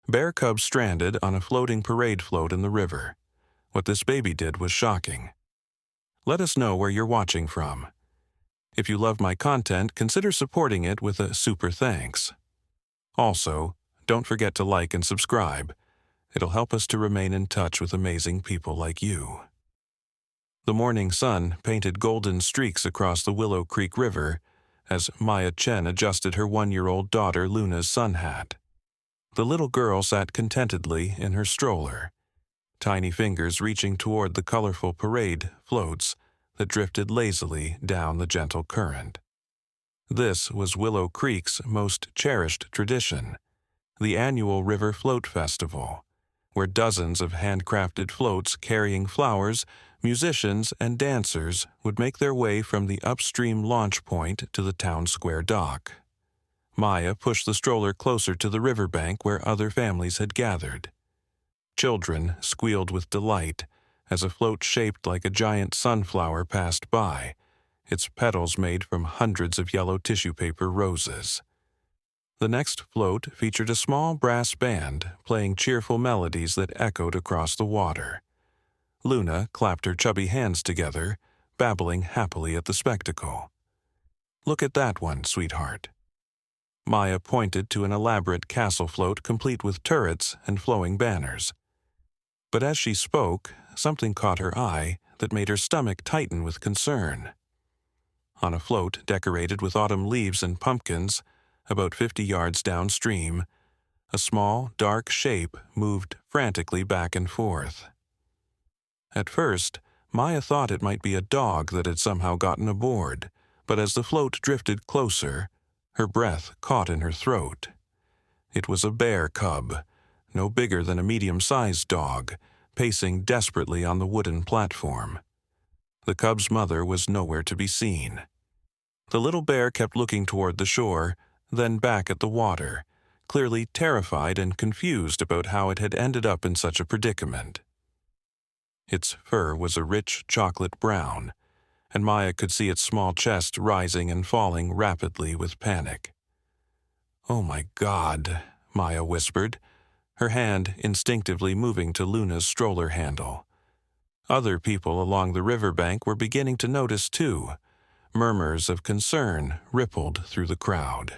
Bear cubs stranded on a floating parade float in the river. What this baby did was shocking. Let us know where you're watching from. If you love my content, consider supporting it with a super thanks. Also, don't forget to like and subscribe. It'll help us to remain in touch with amazing people like you. The morning sun painted golden streaks across the Willow Creek River as Maya Chen adjusted her 1-year-old daughter Luna's sun hat. The little girl sat contentedly in her stroller, tiny fingers reaching toward the colorful parade floats that drifted lazily down the gentle current. This was Willow Creek's most cherished tradition, the annual River Float Festival, where dozens of handcrafted floats carrying flowers, musicians, and dancers would make their way from the upstream launch point to the town square dock. Maya pushed the stroller closer to the riverbank where other families had gathered. Children squealed with delight as a float shaped like a giant sunflower passed by, its petals made from hundreds of yellow tissue paper roses. The next float featured a small brass band playing cheerful melodies that echoed across the water. Luna clapped her chubby hands together, babbling happily at the spectacle. "Look at that one, sweetheart." Maya pointed to an elaborate castle float complete with turrets and flowing banners. But as she spoke, something caught her eye that made her stomach tighten with concern. On a float decorated with autumn leaves and pumpkins, about 50 yards downstream, a small, dark shape moved frantically back and forth. At first, Maya thought it might be a dog that had somehow gotten aboard, but as the float drifted closer, her breath caught in her throat. It was a bear cub, no bigger than a medium-sized dog, pacing desperately on the wooden platform. The cub's mother was nowhere to be seen. The little bear kept looking toward the shore, then back at the water, clearly terrified and confused about how it had ended up in such a predicament. Its fur was a rich chocolate brown, and Maya could see its small chest rising and falling rapidly with panic. "Oh my God," Maya whispered, her hand instinctively moving to Luna's stroller handle. Other people along the riverbank were beginning to notice too. Murmurs of concern rippled through the crowd.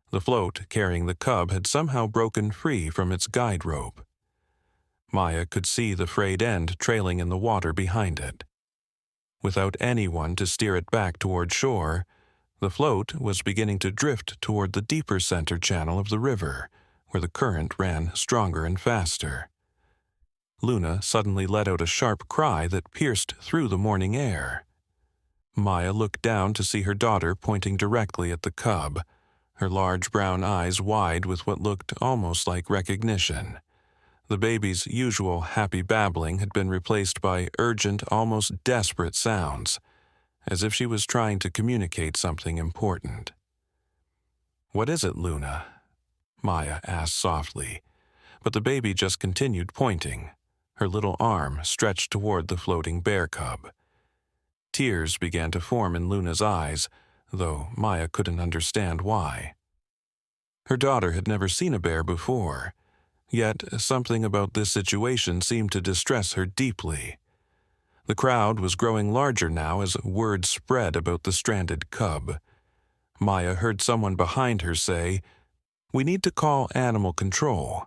The float carrying the cub had somehow broken free from its guide rope. Maya could see the frayed end trailing in the water behind it. Without anyone to steer it back toward shore, the float was beginning to drift toward the deeper center channel of the river, where the current ran stronger and faster. Luna suddenly let out a sharp cry that pierced through the morning air. Maya looked down to see her daughter pointing directly at the cub, her large brown eyes wide with what looked almost like recognition. The baby's usual happy babbling had been replaced by urgent, almost desperate sounds, as if she was trying to communicate something important. "What is it, Luna?" Maya asked softly, but the baby just continued pointing, her little arm stretched toward the floating bear cub. Tears began to form in Luna's eyes, though Maya couldn't understand why. Her daughter had never seen a bear before, yet something about this situation seemed to distress her deeply. The crowd was growing larger now as word spread about the stranded cub. Maya heard someone behind her say, "We need to call animal control,"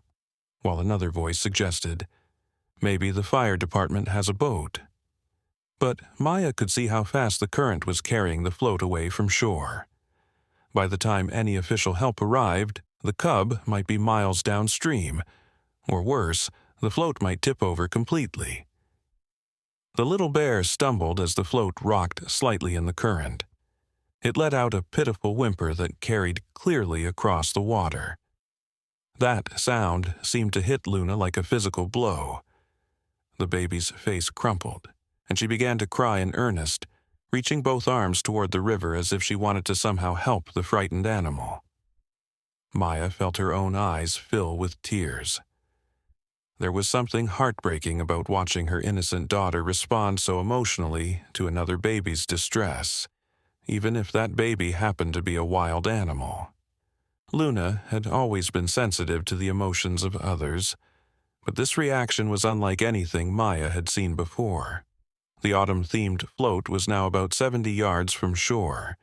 while another voice suggested, "Maybe the fire department has a boat." But Maya could see how fast the current was carrying the float away from shore. By the time any official help arrived, the cub might be miles downstream, or worse, the float might tip over completely. The little bear stumbled as the float rocked slightly in the current. It let out a pitiful whimper that carried clearly across the water. That sound seemed to hit Luna like a physical blow. The baby's face crumpled, and she began to cry in earnest, reaching both arms toward the river as if she wanted to somehow help the frightened animal. Maya felt her own eyes fill with tears. There was something heartbreaking about watching her innocent daughter respond so emotionally to another baby's distress, even if that baby happened to be a wild animal. Luna had always been sensitive to the emotions of others, but this reaction was unlike anything Maya had seen before. The autumn-themed float was now about 70 yards from shore,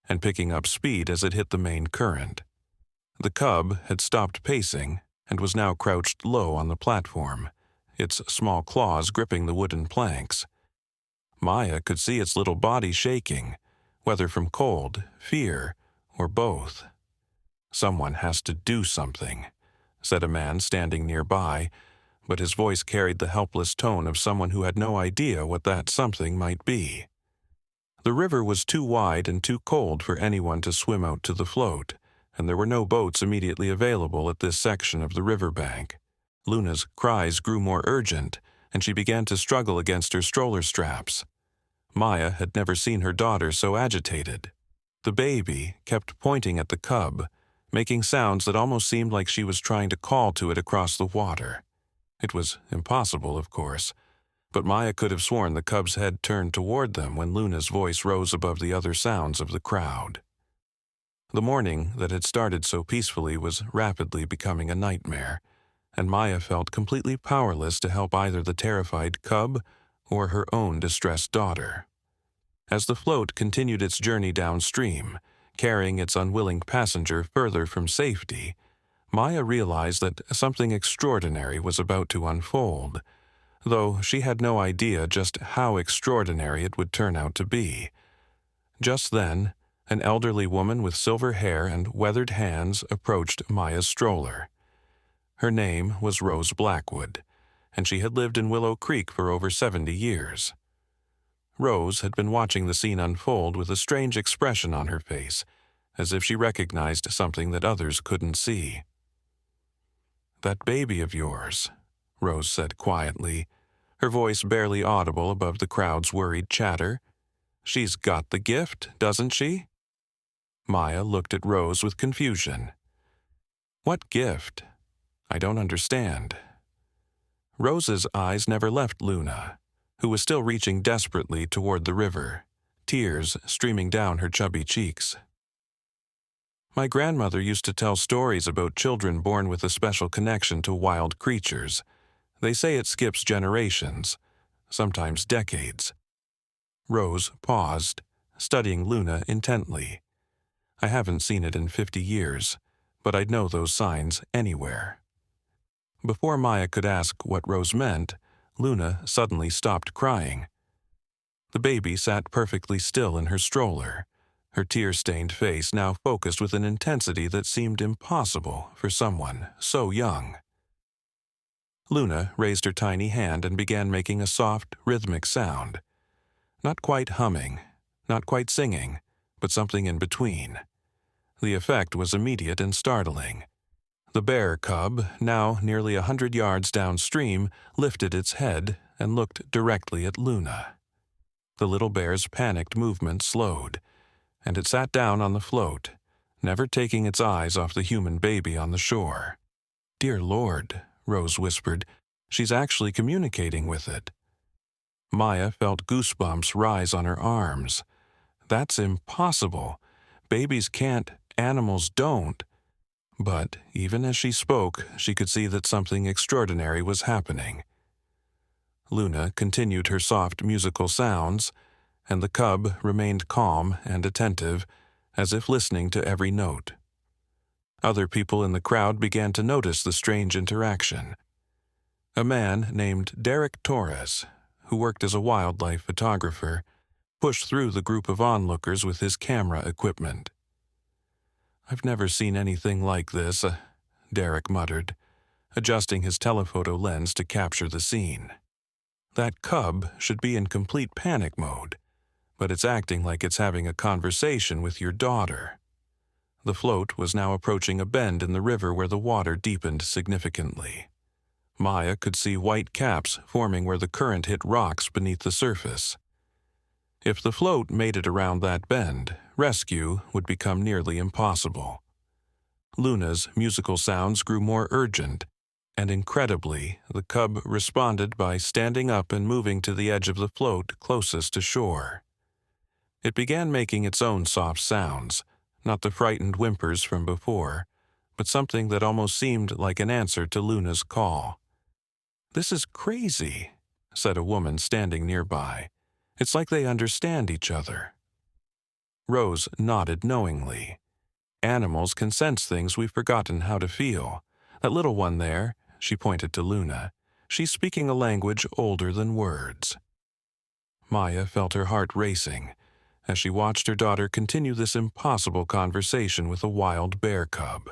and picking up speed as it hit the main current. The cub had stopped pacing and was now crouched low on the platform, its small claws gripping the wooden planks. Maya could see its little body shaking, whether from cold, fear, or both. "Someone has to do something," said a man standing nearby, but his voice carried the helpless tone of someone who had no idea what that something might be. The river was too wide and too cold for anyone to swim out to the float, and there were no boats immediately available at this section of the riverbank. Luna's cries grew more urgent, and she began to struggle against her stroller straps. Maya had never seen her daughter so agitated. The baby kept pointing at the cub, making sounds that almost seemed like she was trying to call to it across the water. It was impossible, of course, but Maya could have sworn the cub's head turned toward them when Luna's voice rose above the other sounds of the crowd. The morning that had started so peacefully was rapidly becoming a nightmare, and Maya felt completely powerless to help either the terrified cub or her own distressed daughter. As the float continued its journey downstream, carrying its unwilling passenger further from safety, Maya realized that something extraordinary was about to unfold, though she had no idea just how extraordinary it would turn out to be. Just then, an elderly woman with silver hair and weathered hands approached Maya's stroller. Her name was Rose Blackwood, and she had lived in Willow Creek for over 70 years. Rose had been watching the scene unfold with a strange expression on her face, as if she recognized something that others couldn't see. "That baby of yours," Rose said quietly, her voice barely audible above the crowd's worried chatter. "She's got the gift, doesn't she?" Maya looked at Rose with confusion. "What gift? I don't understand." Rose's eyes never left Luna, who was still reaching desperately toward the river, tears streaming down her chubby cheeks. "My grandmother used to tell stories about children born with a special connection to wild creatures. They say it skips generations, sometimes decades." Rose paused, studying Luna intently. "I haven't seen it in 50 years, but I'd know those signs anywhere." Before Maya could ask what Rose meant, Luna suddenly stopped crying. The baby sat perfectly still in her stroller, her tear-stained face now focused with an intensity that seemed impossible for someone so young. Luna raised her tiny hand and began making a soft, rhythmic sound. Not quite humming, not quite singing, but something in between. The effect was immediate and startling. The bear cub, now nearly 100 yards downstream, lifted its head and looked directly at Luna. The little bear's panicked movement slowed, and it sat down on the float, never taking its eyes off the human baby on the shore. "Dear Lord," Rose whispered, "she's actually communicating with it." Maya felt goosebumps rise on her arms. "That's impossible. Babies can't, animals don't." But even as she spoke, she could see that something extraordinary was happening. Luna continued her soft musical sounds, and the cub remained calm and attentive, as if listening to every note. Other people in the crowd began to notice the strange interaction. A man named Derek Torres, who worked as a wildlife photographer, pushed through the group of onlookers with his camera equipment. "I've never seen anything like this," Derek muttered, adjusting his telephoto lens to capture the scene. "That cub should be in complete panic mode, but it's acting like it's having a conversation with your daughter." The float was now approaching a bend in the river where the water deepened significantly. Maya could see white caps forming where the current hit rocks beneath the surface. If the float made it around that bend, rescue would become nearly impossible. Luna's musical sounds grew more urgent, and incredibly, the cub responded by standing up and moving to the edge of the float closest to shore. It began making its own soft sounds, not the frightened whimpers from before, but something that almost seemed like an answer to Luna's call. "This is crazy," said a woman standing nearby. "It's like they understand each other." Rose nodded knowingly. Animals can sense things we've forgotten how to feel. That little one there, she pointed to Luna, she's speaking a language older than words. Maya felt her heart racing as she watched her daughter continue this impossible conversation with a wild bear cub.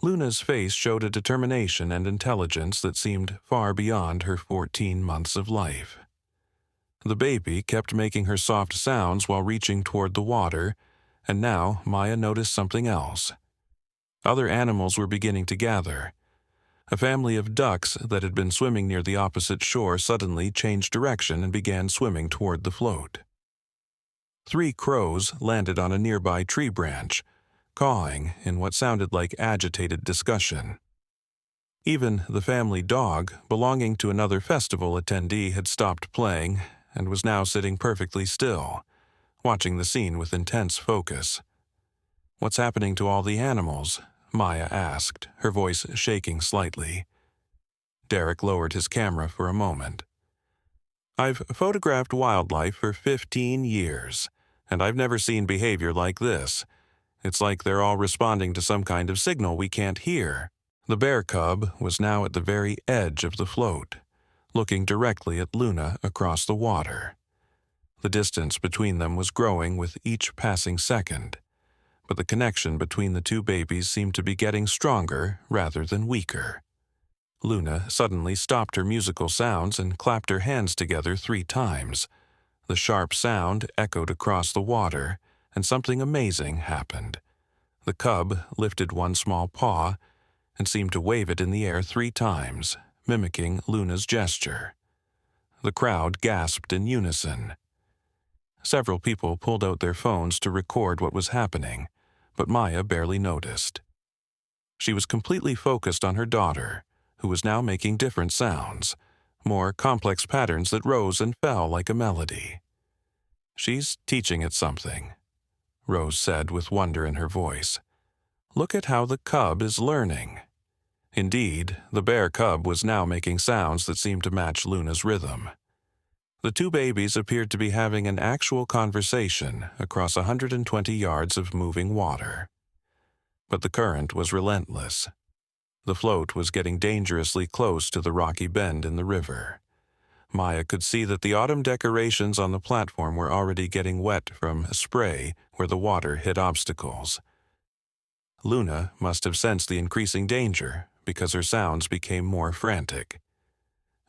Luna's face showed a determination and intelligence that seemed far beyond her 14 months of life. The baby kept making her soft sounds while reaching toward the water, and now Maya noticed something else. Other animals were beginning to gather. A family of ducks that had been swimming near the opposite shore suddenly changed direction and began swimming toward the float. 3 crows landed on a nearby tree branch, cawing in what sounded like agitated discussion. Even the family dog, belonging to another festival attendee, had stopped playing and was now sitting perfectly still, watching the scene with intense focus. "What's happening to all the animals?" Maya asked, her voice shaking slightly. Derek lowered his camera for a moment. "I've photographed wildlife for 15 years, and I've never seen behavior like this. It's like they're all responding to some kind of signal we can't hear." The bear cub was now at the very edge of the float, looking directly at Luna across the water. The distance between them was growing with each passing second, but the connection between the 2 babies seemed to be getting stronger rather than weaker. Luna suddenly stopped her musical sounds and clapped her hands together 3 times. The sharp sound echoed across the water, and something amazing happened. The cub lifted one small paw and seemed to wave it in the air 3 times, mimicking Luna's gesture. The crowd gasped in unison. Several people pulled out their phones to record what was happening, but Maya barely noticed. She was completely focused on her daughter, who was now making different sounds, more complex patterns that rose and fell like a melody. "She's teaching it something," Rose said with wonder in her voice. "Look at how the cub is learning." Indeed, the bear cub was now making sounds that seemed to match Luna's rhythm. The 2 babies appeared to be having an actual conversation across 120 yards of moving water. But the current was relentless. The float was getting dangerously close to the rocky bend in the river. Maya could see that the autumn decorations on the platform were already getting wet from spray where the water hit obstacles. Luna must have sensed the increasing danger because her sounds became more frantic.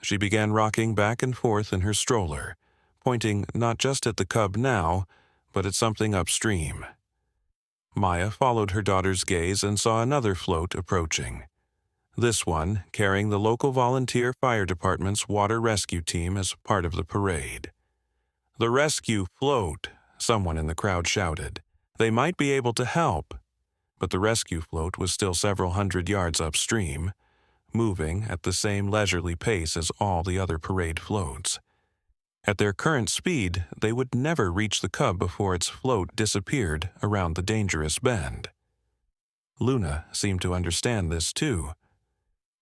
She began rocking back and forth in her stroller, pointing not just at the cub now, but at something upstream. Maya followed her daughter's gaze and saw another float approaching. This one carrying the local volunteer fire department's water rescue team as part of the parade. "The rescue float," someone in the crowd shouted. "They might be able to help." But the rescue float was still several hundred yards upstream, moving at the same leisurely pace as all the other parade floats. At their current speed, they would never reach the cub before its float disappeared around the dangerous bend. Luna seemed to understand this too.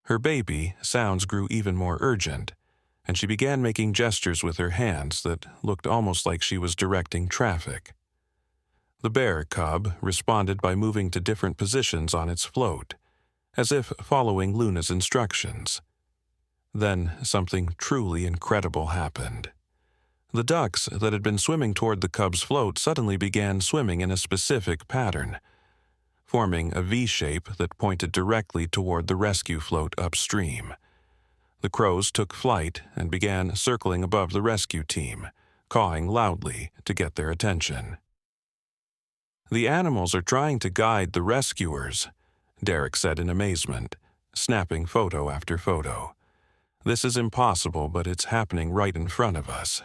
Her baby sounds grew even more urgent, and she began making gestures with her hands that looked almost like she was directing traffic. The bear cub responded by moving to different positions on its float, as if following Luna's instructions. Then something truly incredible happened. The ducks that had been swimming toward the cub's float suddenly began swimming in a specific pattern, forming a V shape that pointed directly toward the rescue float upstream. The crows took flight and began circling above the rescue team, cawing loudly to get their attention. "The animals are trying to guide the rescuers," Derek said in amazement, snapping photo after photo. "This is impossible, but it's happening right in front of us."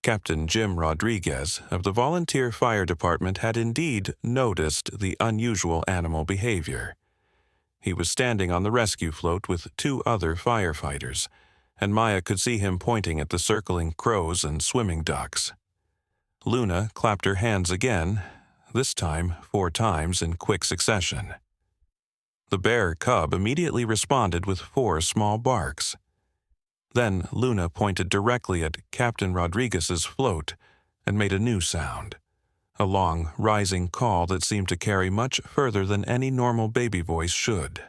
Captain Jim Rodriguez of the volunteer fire department had indeed noticed the unusual animal behavior. He was standing on the rescue float with 2 other firefighters, and Maya could see him pointing at the circling crows and swimming ducks. Luna clapped her hands again, this time 4 times in quick succession. The bear cub immediately responded with 4 small barks. Then Luna pointed directly at Captain Rodriguez's float and made a new sound, a long, rising call that seemed to carry much further than any normal baby voice should.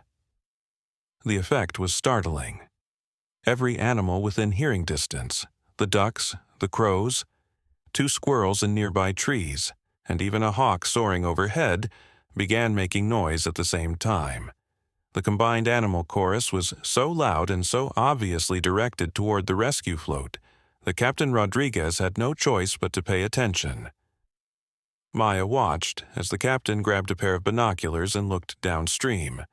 The effect was startling. Every animal within hearing distance, the ducks, the crows, 2 squirrels in nearby trees, and even a hawk soaring overhead, began making noise at the same time. The combined animal chorus was so loud and so obviously directed toward the rescue float that Captain Rodriguez had no choice but to pay attention. Maya watched as the captain grabbed a pair of binoculars and looked downstream.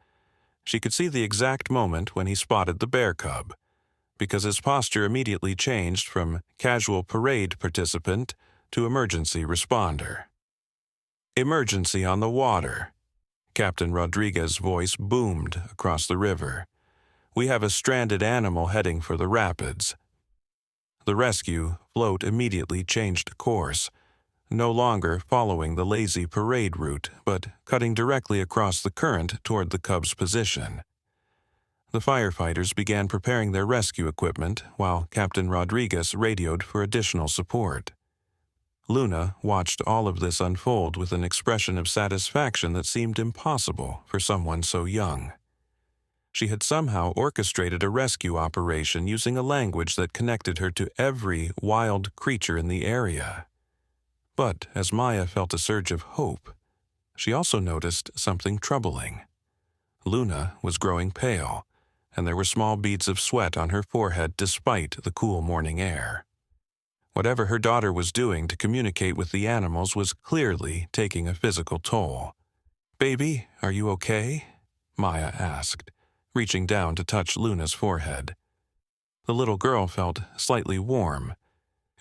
She could see the exact moment when he spotted the bear cub, because his posture immediately changed from casual parade participant to emergency responder. Emergency on the water. Captain Rodriguez's voice boomed across the river. We have a stranded animal heading for the rapids. The rescue float immediately changed course, no longer following the lazy parade route, but cutting directly across the current toward the cub's position. The firefighters began preparing their rescue equipment while Captain Rodriguez radioed for additional support. Luna watched all of this unfold with an expression of satisfaction that seemed impossible for someone so young. She had somehow orchestrated a rescue operation using a language that connected her to every wild creature in the area. But as Maya felt a surge of hope, she also noticed something troubling. Luna was growing pale, and there were small beads of sweat on her forehead despite the cool morning air. Whatever her daughter was doing to communicate with the animals was clearly taking a physical toll. "Baby, are you okay?" Maya asked, reaching down to touch Luna's forehead. The little girl felt slightly warm,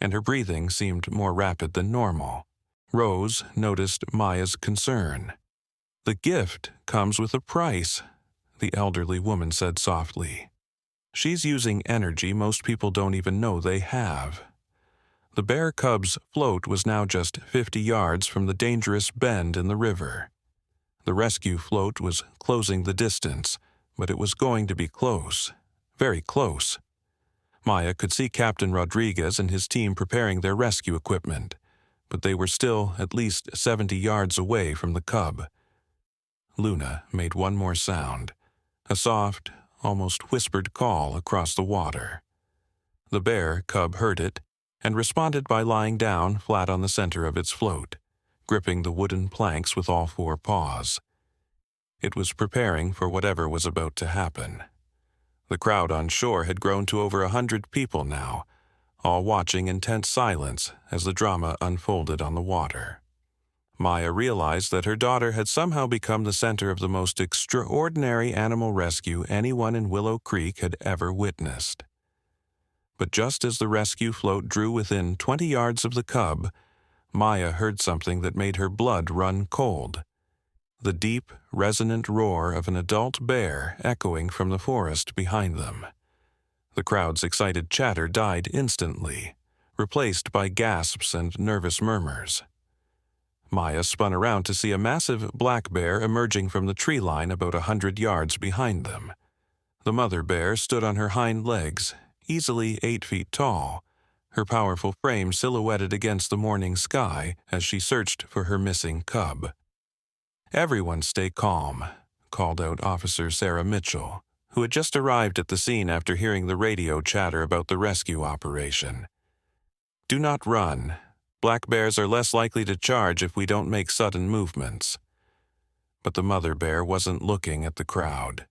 and her breathing seemed more rapid than normal. Rose noticed Maya's concern. "The gift comes with a price," the elderly woman said softly. "She's using energy most people don't even know they have." The bear cub's float was now just 50 yards from the dangerous bend in the river. The rescue float was closing the distance, but it was going to be close, very close. Maya could see Captain Rodriguez and his team preparing their rescue equipment, but they were still at least 70 yards away from the cub. Luna made one more sound, a soft, almost whispered call across the water. The bear cub heard it and responded by lying down flat on the center of its float, gripping the wooden planks with all 4 paws. It was preparing for whatever was about to happen. The crowd on shore had grown to over 100 people now, all watching in tense silence as the drama unfolded on the water. Maya realized that her daughter had somehow become the center of the most extraordinary animal rescue anyone in Willow Creek had ever witnessed. But just as the rescue float drew within 20 yards of the cub, Maya heard something that made her blood run cold. The deep, resonant roar of an adult bear echoing from the forest behind them. The crowd's excited chatter died instantly, replaced by gasps and nervous murmurs. Maya spun around to see a massive black bear emerging from the tree line about 100 yards behind them. The mother bear stood on her hind legs, easily 8 feet tall, her powerful frame silhouetted against the morning sky as she searched for her missing cub. "Everyone stay calm," called out Officer Sarah Mitchell, who had just arrived at the scene after hearing the radio chatter about the rescue operation. "Do not run. Black bears are less likely to charge if we don't make sudden movements." But the mother bear wasn't looking at the crowd.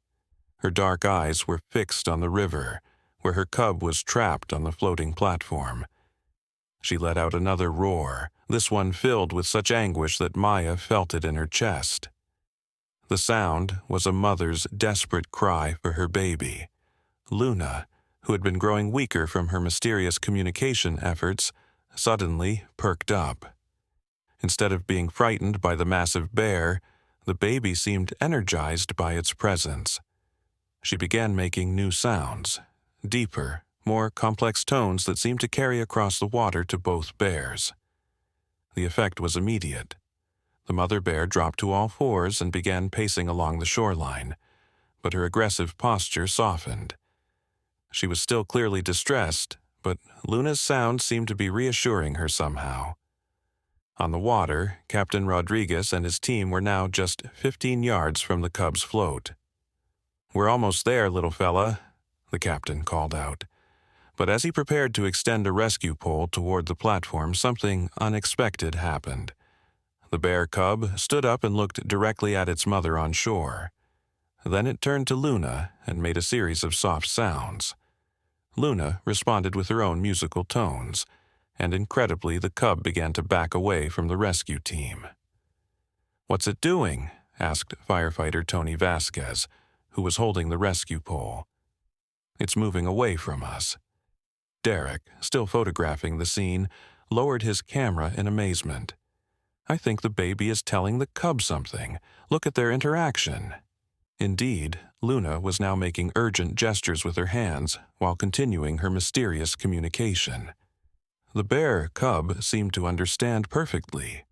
Her dark eyes were fixed on the river, where her cub was trapped on the floating platform. She let out another roar, this one filled with such anguish that Maya felt it in her chest. The sound was a mother's desperate cry for her baby. Luna, who had been growing weaker from her mysterious communication efforts, suddenly perked up. Instead of being frightened by the massive bear, the baby seemed energized by its presence. She began making new sounds, deeper, more complex tones that seemed to carry across the water to both bears. The effect was immediate. The mother bear dropped to all 4s and began pacing along the shoreline, but her aggressive posture softened. She was still clearly distressed, but Luna's sound seemed to be reassuring her somehow. On the water, Captain Rodriguez and his team were now just 15 yards from the Cub's float. "We're almost there, little fella," the captain called out. But as he prepared to extend a rescue pole toward the platform, something unexpected happened. The bear cub stood up and looked directly at its mother on shore. Then it turned to Luna and made a series of soft sounds. Luna responded with her own musical tones, and incredibly the cub began to back away from the rescue team. "What's it doing?" asked firefighter Tony Vasquez, who was holding the rescue pole. "It's moving away from us." Derek, still photographing the scene, lowered his camera in amazement. "I think the baby is telling the cub something. Look at their interaction." Indeed, Luna was now making urgent gestures with her hands while continuing her mysterious communication. The bear cub seemed to understand perfectly.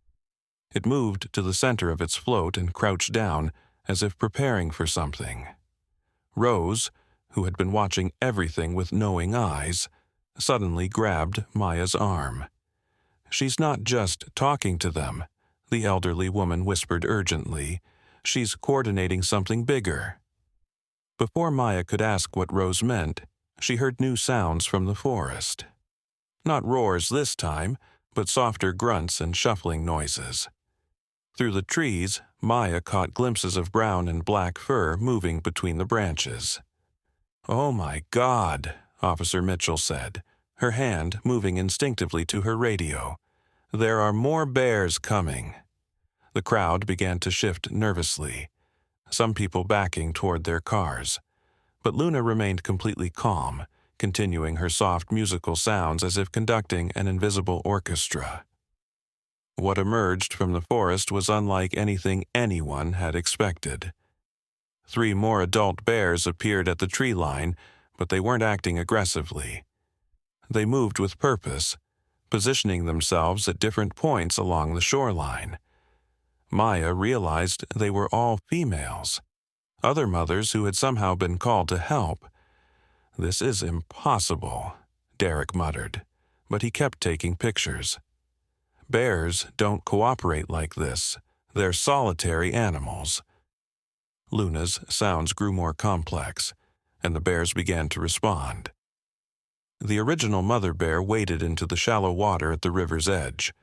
It moved to the center of its float and crouched down as if preparing for something. Rose, who had been watching everything with knowing eyes, suddenly grabbed Maya's arm. "She's not just talking to them," the elderly woman whispered urgently. "She's coordinating something bigger." Before Maya could ask what Rose meant, she heard new sounds from the forest. Not roars this time, but softer grunts and shuffling noises. Through the trees, Maya caught glimpses of brown and black fur moving between the branches. "Oh my God," Officer Mitchell said, her hand moving instinctively to her radio. "There are more bears coming." The crowd began to shift nervously, some people backing toward their cars. But Luna remained completely calm, continuing her soft musical sounds as if conducting an invisible orchestra. What emerged from the forest was unlike anything anyone had expected. 3 more adult bears appeared at the tree line, but they weren't acting aggressively. They moved with purpose, positioning themselves at different points along the shoreline. Maya realized they were all females, other mothers who had somehow been called to help. "This is impossible," Derek muttered, but he kept taking pictures. "Bears don't cooperate like this. They're solitary animals." Luna's sounds grew more complex, and the bears began to respond. The original mother bear waded into the shallow water at the river's edge.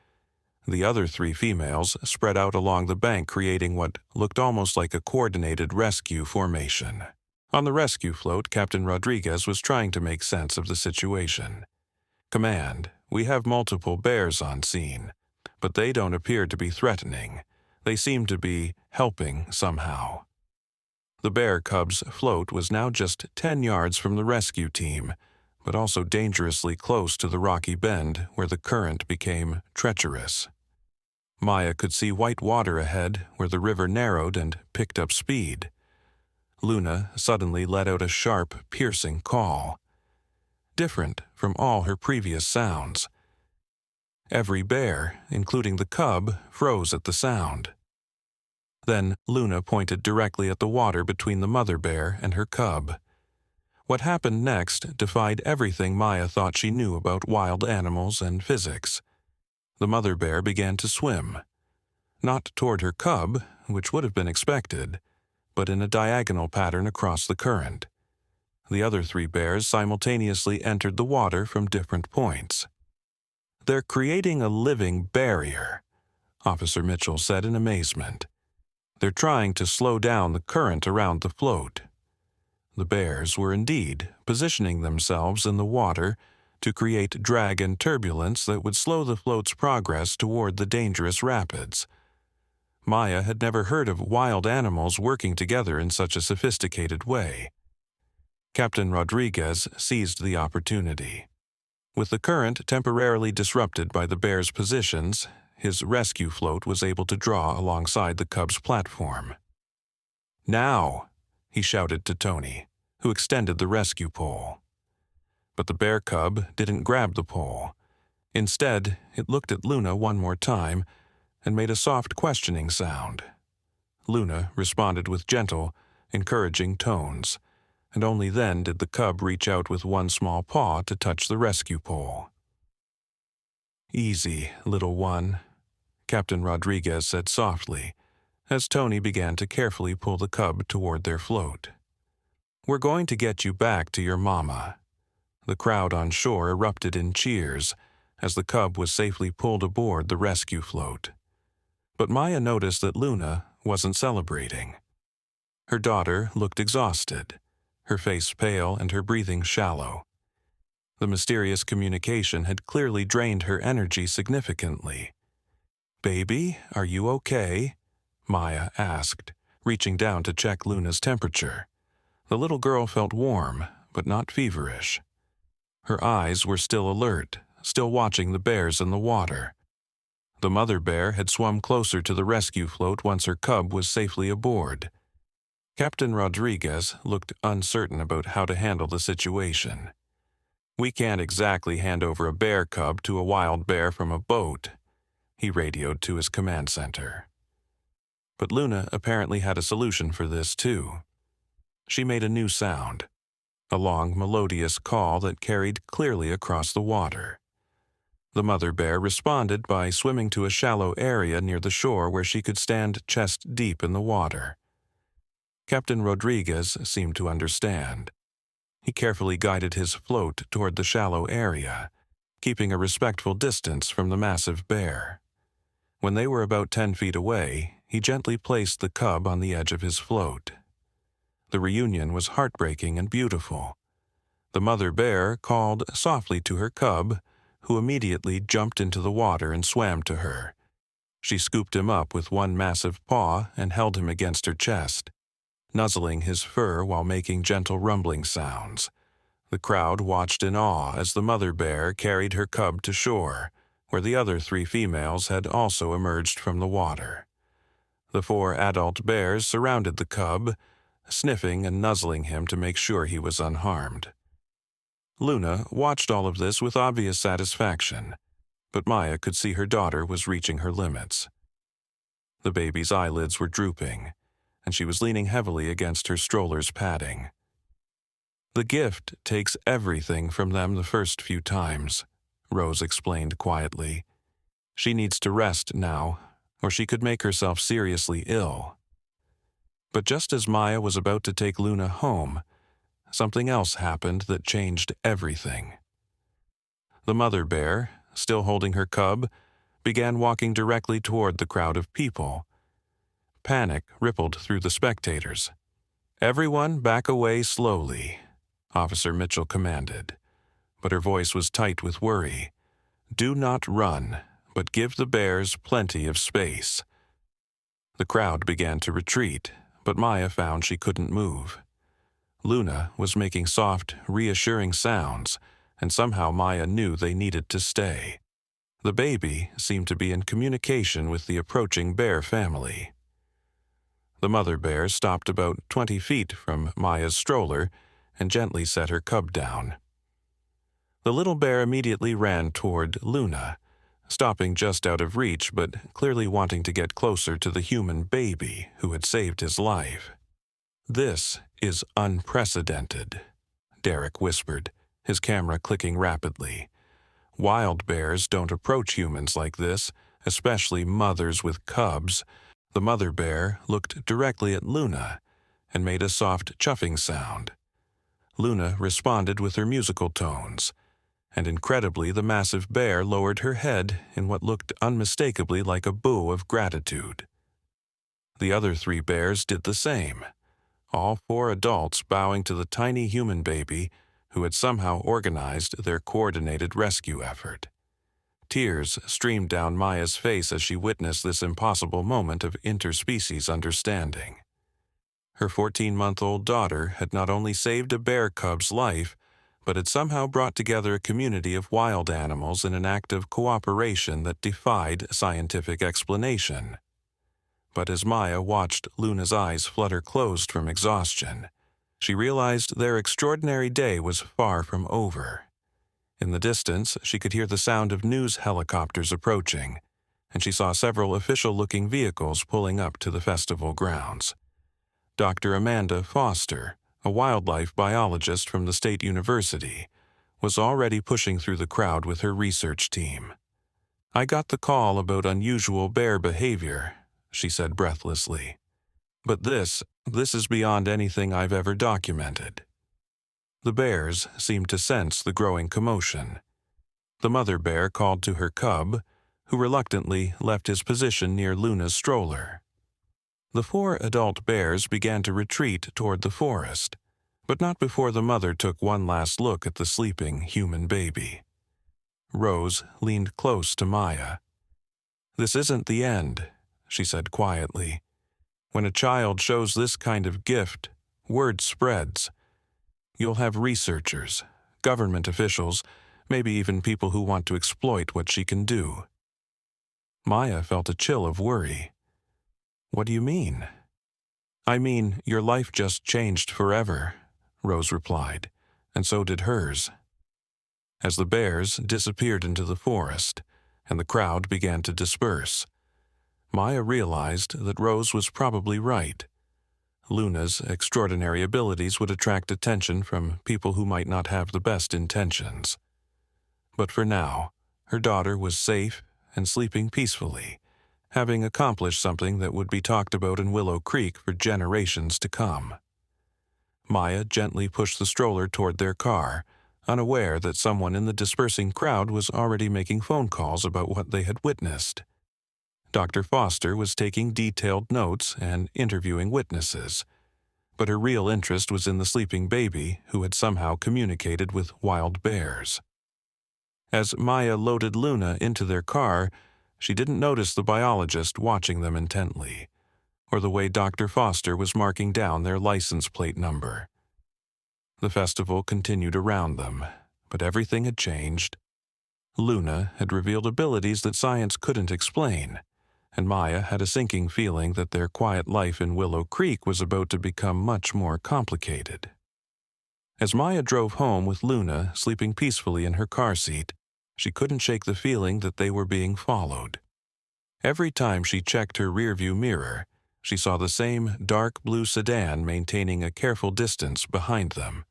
The other 3 females spread out along the bank, creating what looked almost like a coordinated rescue formation. On the rescue float, Captain Rodriguez was trying to make sense of the situation. "Command, we have multiple bears on scene, but they don't appear to be threatening. They seem to be helping somehow." The bear cub's float was now just 10 yards from the rescue team, but also dangerously close to the rocky bend where the current became treacherous. Maya could see white water ahead where the river narrowed and picked up speed. Luna suddenly let out a sharp, piercing call, different from all her previous sounds. Every bear, including the cub, froze at the sound. Then Luna pointed directly at the water between the mother bear and her cub. What happened next defied everything Maya thought she knew about wild animals and physics. The mother bear began to swim, not toward her cub, which would have been expected, but in a diagonal pattern across the current. The other 3 bears simultaneously entered the water from different points. "They're creating a living barrier," Officer Mitchell said in amazement. "They're trying to slow down the current around the float." The bears were indeed positioning themselves in the water to create drag and turbulence that would slow the float's progress toward the dangerous rapids. Maya had never heard of wild animals working together in such a sophisticated way. Captain Rodriguez seized the opportunity. With the current temporarily disrupted by the bears' positions, his rescue float was able to draw alongside the cub's platform. "Now!" he shouted to Tony, who extended the rescue pole. But the bear cub didn't grab the pole. Instead, it looked at Luna one more time and made a soft questioning sound. Luna responded with gentle, encouraging tones, and only then did the cub reach out with one small paw to touch the rescue pole. "Easy, little one," Captain Rodriguez said softly, as Tony began to carefully pull the cub toward their float. "We're going to get you back to your mama." The crowd on shore erupted in cheers as the cub was safely pulled aboard the rescue float. But Maya noticed that Luna wasn't celebrating. Her daughter looked exhausted, her face pale and her breathing shallow. The mysterious communication had clearly drained her energy significantly. "Baby, are you okay?" Maya asked, reaching down to check Luna's temperature. The little girl felt warm, but not feverish. Her eyes were still alert, still watching the bears in the water. The mother bear had swum closer to the rescue float once her cub was safely aboard. Captain Rodriguez looked uncertain about how to handle the situation. "We can't exactly hand over a bear cub to a wild bear from a boat," he radioed to his command center. But Luna apparently had a solution for this too. She made a new sound, a long, melodious call that carried clearly across the water. The mother bear responded by swimming to a shallow area near the shore where she could stand chest deep in the water. Captain Rodriguez seemed to understand. He carefully guided his float toward the shallow area, keeping a respectful distance from the massive bear. When they were about 10 feet away, he gently placed the cub on the edge of his float. The reunion was heartbreaking and beautiful. The mother bear called softly to her cub, who immediately jumped into the water and swam to her. She scooped him up with one massive paw and held him against her chest, nuzzling his fur while making gentle rumbling sounds. The crowd watched in awe as the mother bear carried her cub to shore, where the other 3 females had also emerged from the water. The 4 adult bears surrounded the cub, sniffing and nuzzling him to make sure he was unharmed. Luna watched all of this with obvious satisfaction, but Maya could see her daughter was reaching her limits. The baby's eyelids were drooping, and she was leaning heavily against her stroller's padding. "The gift takes everything from them the first few times," Rose explained quietly. "She needs to rest now, or she could make herself seriously ill." But just as Maya was about to take Luna home, something else happened that changed everything. The mother bear, still holding her cub, began walking directly toward the crowd of people. Panic rippled through the spectators. "Everyone back away slowly," Officer Mitchell commanded, but her voice was tight with worry. "Do not run, but give the bears plenty of space." The crowd began to retreat, but Maya found she couldn't move. Luna was making soft, reassuring sounds, and somehow Maya knew they needed to stay. The baby seemed to be in communication with the approaching bear family. The mother bear stopped about 20 feet from Maya's stroller and gently set her cub down. The little bear immediately ran toward Luna, stopping just out of reach but clearly wanting to get closer to the human baby who had saved his life. "This is unprecedented," Derek whispered, his camera clicking rapidly. "Wild bears don't approach humans like this, especially mothers with cubs." The mother bear looked directly at Luna and made a soft chuffing sound. Luna responded with her musical tones, and incredibly the massive bear lowered her head in what looked unmistakably like a boo of gratitude. The other 3 bears did the same, all 4 adults bowing to the tiny human baby who had somehow organized their coordinated rescue effort. Tears streamed down Maya's face as she witnessed this impossible moment of interspecies understanding. Her 14-month-old daughter had not only saved a bear cub's life, but had somehow brought together a community of wild animals in an act of cooperation that defied scientific explanation. But as Maya watched Luna's eyes flutter closed from exhaustion, she realized their extraordinary day was far from over. In the distance, she could hear the sound of news helicopters approaching, and she saw several official-looking vehicles pulling up to the festival grounds. Dr. Amanda Foster, a wildlife biologist from the State University, was already pushing through the crowd with her research team. "I got the call about unusual bear behavior," she said breathlessly. "But this is beyond anything I've ever documented." The bears seemed to sense the growing commotion. The mother bear called to her cub, who reluctantly left his position near Luna's stroller. The 4 adult bears began to retreat toward the forest, but not before the mother took one last look at the sleeping human baby. Rose leaned close to Maya. "This isn't the end," she said quietly. "When a child shows this kind of gift, word spreads. You'll have researchers, government officials, maybe even people who want to exploit what she can do." Maya felt a chill of worry. "What do you mean?" "I mean, your life just changed forever," Rose replied, "and so did hers." As the bears disappeared into the forest and the crowd began to disperse, Maya realized that Rose was probably right. Luna's extraordinary abilities would attract attention from people who might not have the best intentions. But for now, her daughter was safe and sleeping peacefully, having accomplished something that would be talked about in Willow Creek for generations to come. Maya gently pushed the stroller toward their car, unaware that someone in the dispersing crowd was already making phone calls about what they had witnessed. Dr. Foster was taking detailed notes and interviewing witnesses, but her real interest was in the sleeping baby who had somehow communicated with wild bears. As Maya loaded Luna into their car, she didn't notice the biologist watching them intently, or the way Dr. Foster was marking down their license plate number. The festival continued around them, but everything had changed. Luna had revealed abilities that science couldn't explain, and Maya had a sinking feeling that their quiet life in Willow Creek was about to become much more complicated. As Maya drove home with Luna sleeping peacefully in her car seat, she couldn't shake the feeling that they were being followed. Every time she checked her rearview mirror, she saw the same dark blue sedan maintaining a careful distance behind them.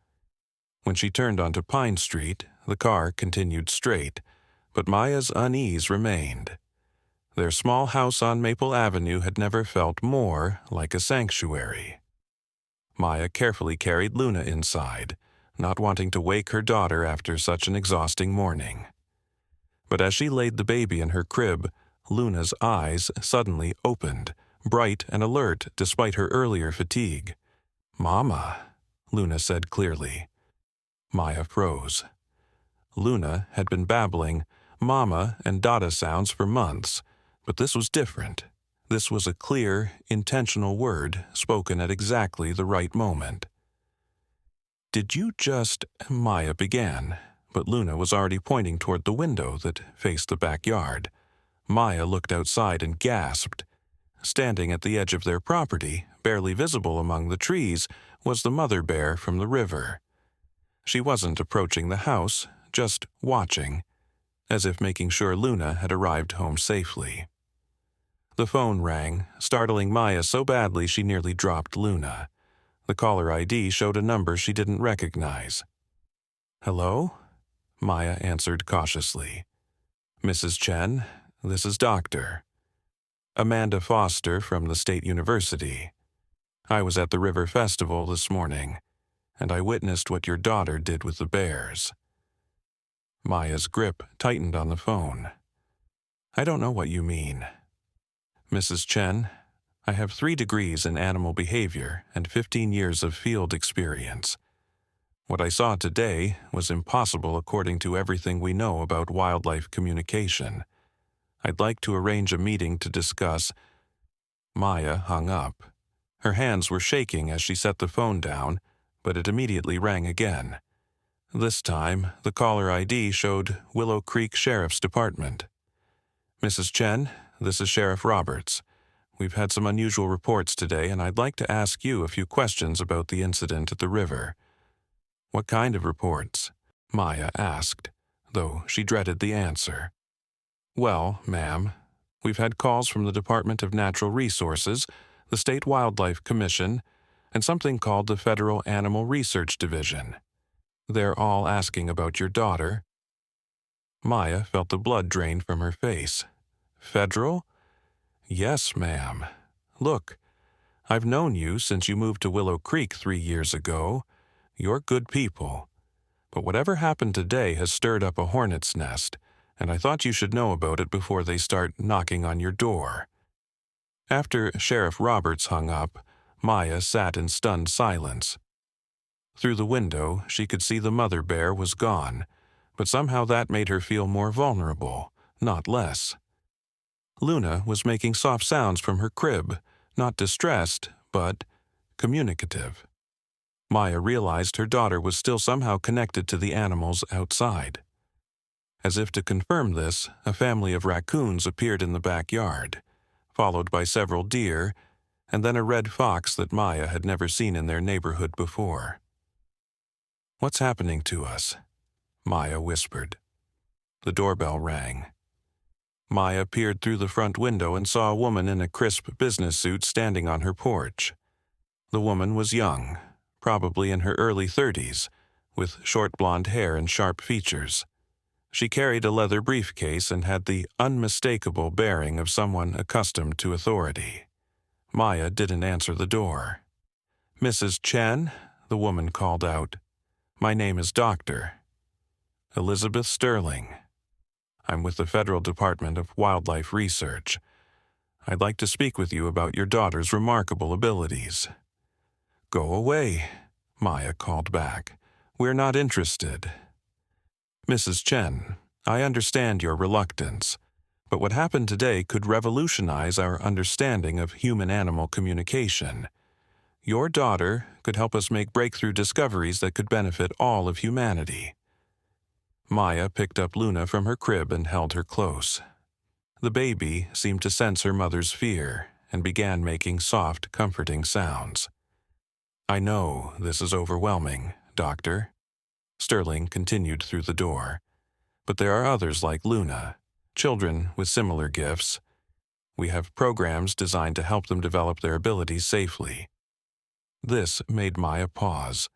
When she turned onto Pine Street, the car continued straight, but Maya's unease remained. Their small house on Maple Avenue had never felt more like a sanctuary. Maya carefully carried Luna inside, not wanting to wake her daughter after such an exhausting morning. But as she laid the baby in her crib, Luna's eyes suddenly opened, bright and alert despite her earlier fatigue. "Mama," Luna said clearly. Maya froze. Luna had been babbling "mama" and "dada" sounds for months, but this was different. This was a clear, intentional word spoken at exactly the right moment. "Did you just—" Maya began, but Luna was already pointing toward the window that faced the backyard. Maya looked outside and gasped. Standing at the edge of their property, barely visible among the trees, was the mother bear from the river. She wasn't approaching the house, just watching, as if making sure Luna had arrived home safely. The phone rang, startling Maya so badly she nearly dropped Luna. The caller ID showed a number she didn't recognize. "Hello?" Maya answered cautiously. "Mrs. Chen, this is Dr. Amanda Foster from the State University. I was at the River Festival this morning, and I witnessed what your daughter did with the bears." Maya's grip tightened on the phone. "I don't know what you mean. Mrs. Chen, I have 3 degrees in animal behavior and 15 years of field experience. What I saw today was impossible according to everything we know about wildlife communication. I'd like to arrange a meeting to discuss." Maya hung up. Her hands were shaking as she set the phone down, but it immediately rang again. This time, the caller ID showed Willow Creek Sheriff's Department. "Mrs. Chen, this is Sheriff Roberts. We've had some unusual reports today, and I'd like to ask you a few questions about the incident at the river." "What kind of reports?" Maya asked, though she dreaded the answer. "Well, ma'am, we've had calls from the Department of Natural Resources, the State Wildlife Commission, and something called the Federal Animal Research Division. They're all asking about your daughter." Maya felt the blood drain from her face. "Federal?" "Yes, ma'am. Look, I've known you since you moved to Willow Creek 3 years ago. You're good people. But whatever happened today has stirred up a hornet's nest, and I thought you should know about it before they start knocking on your door." After Sheriff Roberts hung up, Maya sat in stunned silence. Through the window, she could see the mother bear was gone, but somehow that made her feel more vulnerable, not less. Luna was making soft sounds from her crib, not distressed, but communicative. Maya realized her daughter was still somehow connected to the animals outside. As if to confirm this, a family of raccoons appeared in the backyard, followed by several deer, and then a red fox that Maya had never seen in their neighborhood before. "What's happening to us?" Maya whispered. The doorbell rang. Maya peered through the front window and saw a woman in a crisp business suit standing on her porch. The woman was young, probably in her early 30s, with short blonde hair and sharp features. She carried a leather briefcase and had the unmistakable bearing of someone accustomed to authority. Maya didn't answer the door. "Mrs. Chen?" the woman called out. "My name is Doctor Elizabeth Sterling. I'm with the Federal Department of Wildlife Research. I'd like to speak with you about your daughter's remarkable abilities." "Go away," Maya called back. "We're not interested." "Mrs. Chen, I understand your reluctance, but what happened today could revolutionize our understanding of human-animal communication. Your daughter could help us make breakthrough discoveries that could benefit all of humanity." Maya picked up Luna from her crib and held her close. The baby seemed to sense her mother's fear and began making soft, comforting sounds. "I know this is overwhelming, Doctor," Sterling continued through the door, "but there are others like Luna, children with similar gifts. We have programs designed to help them develop their abilities safely." This made Maya pause.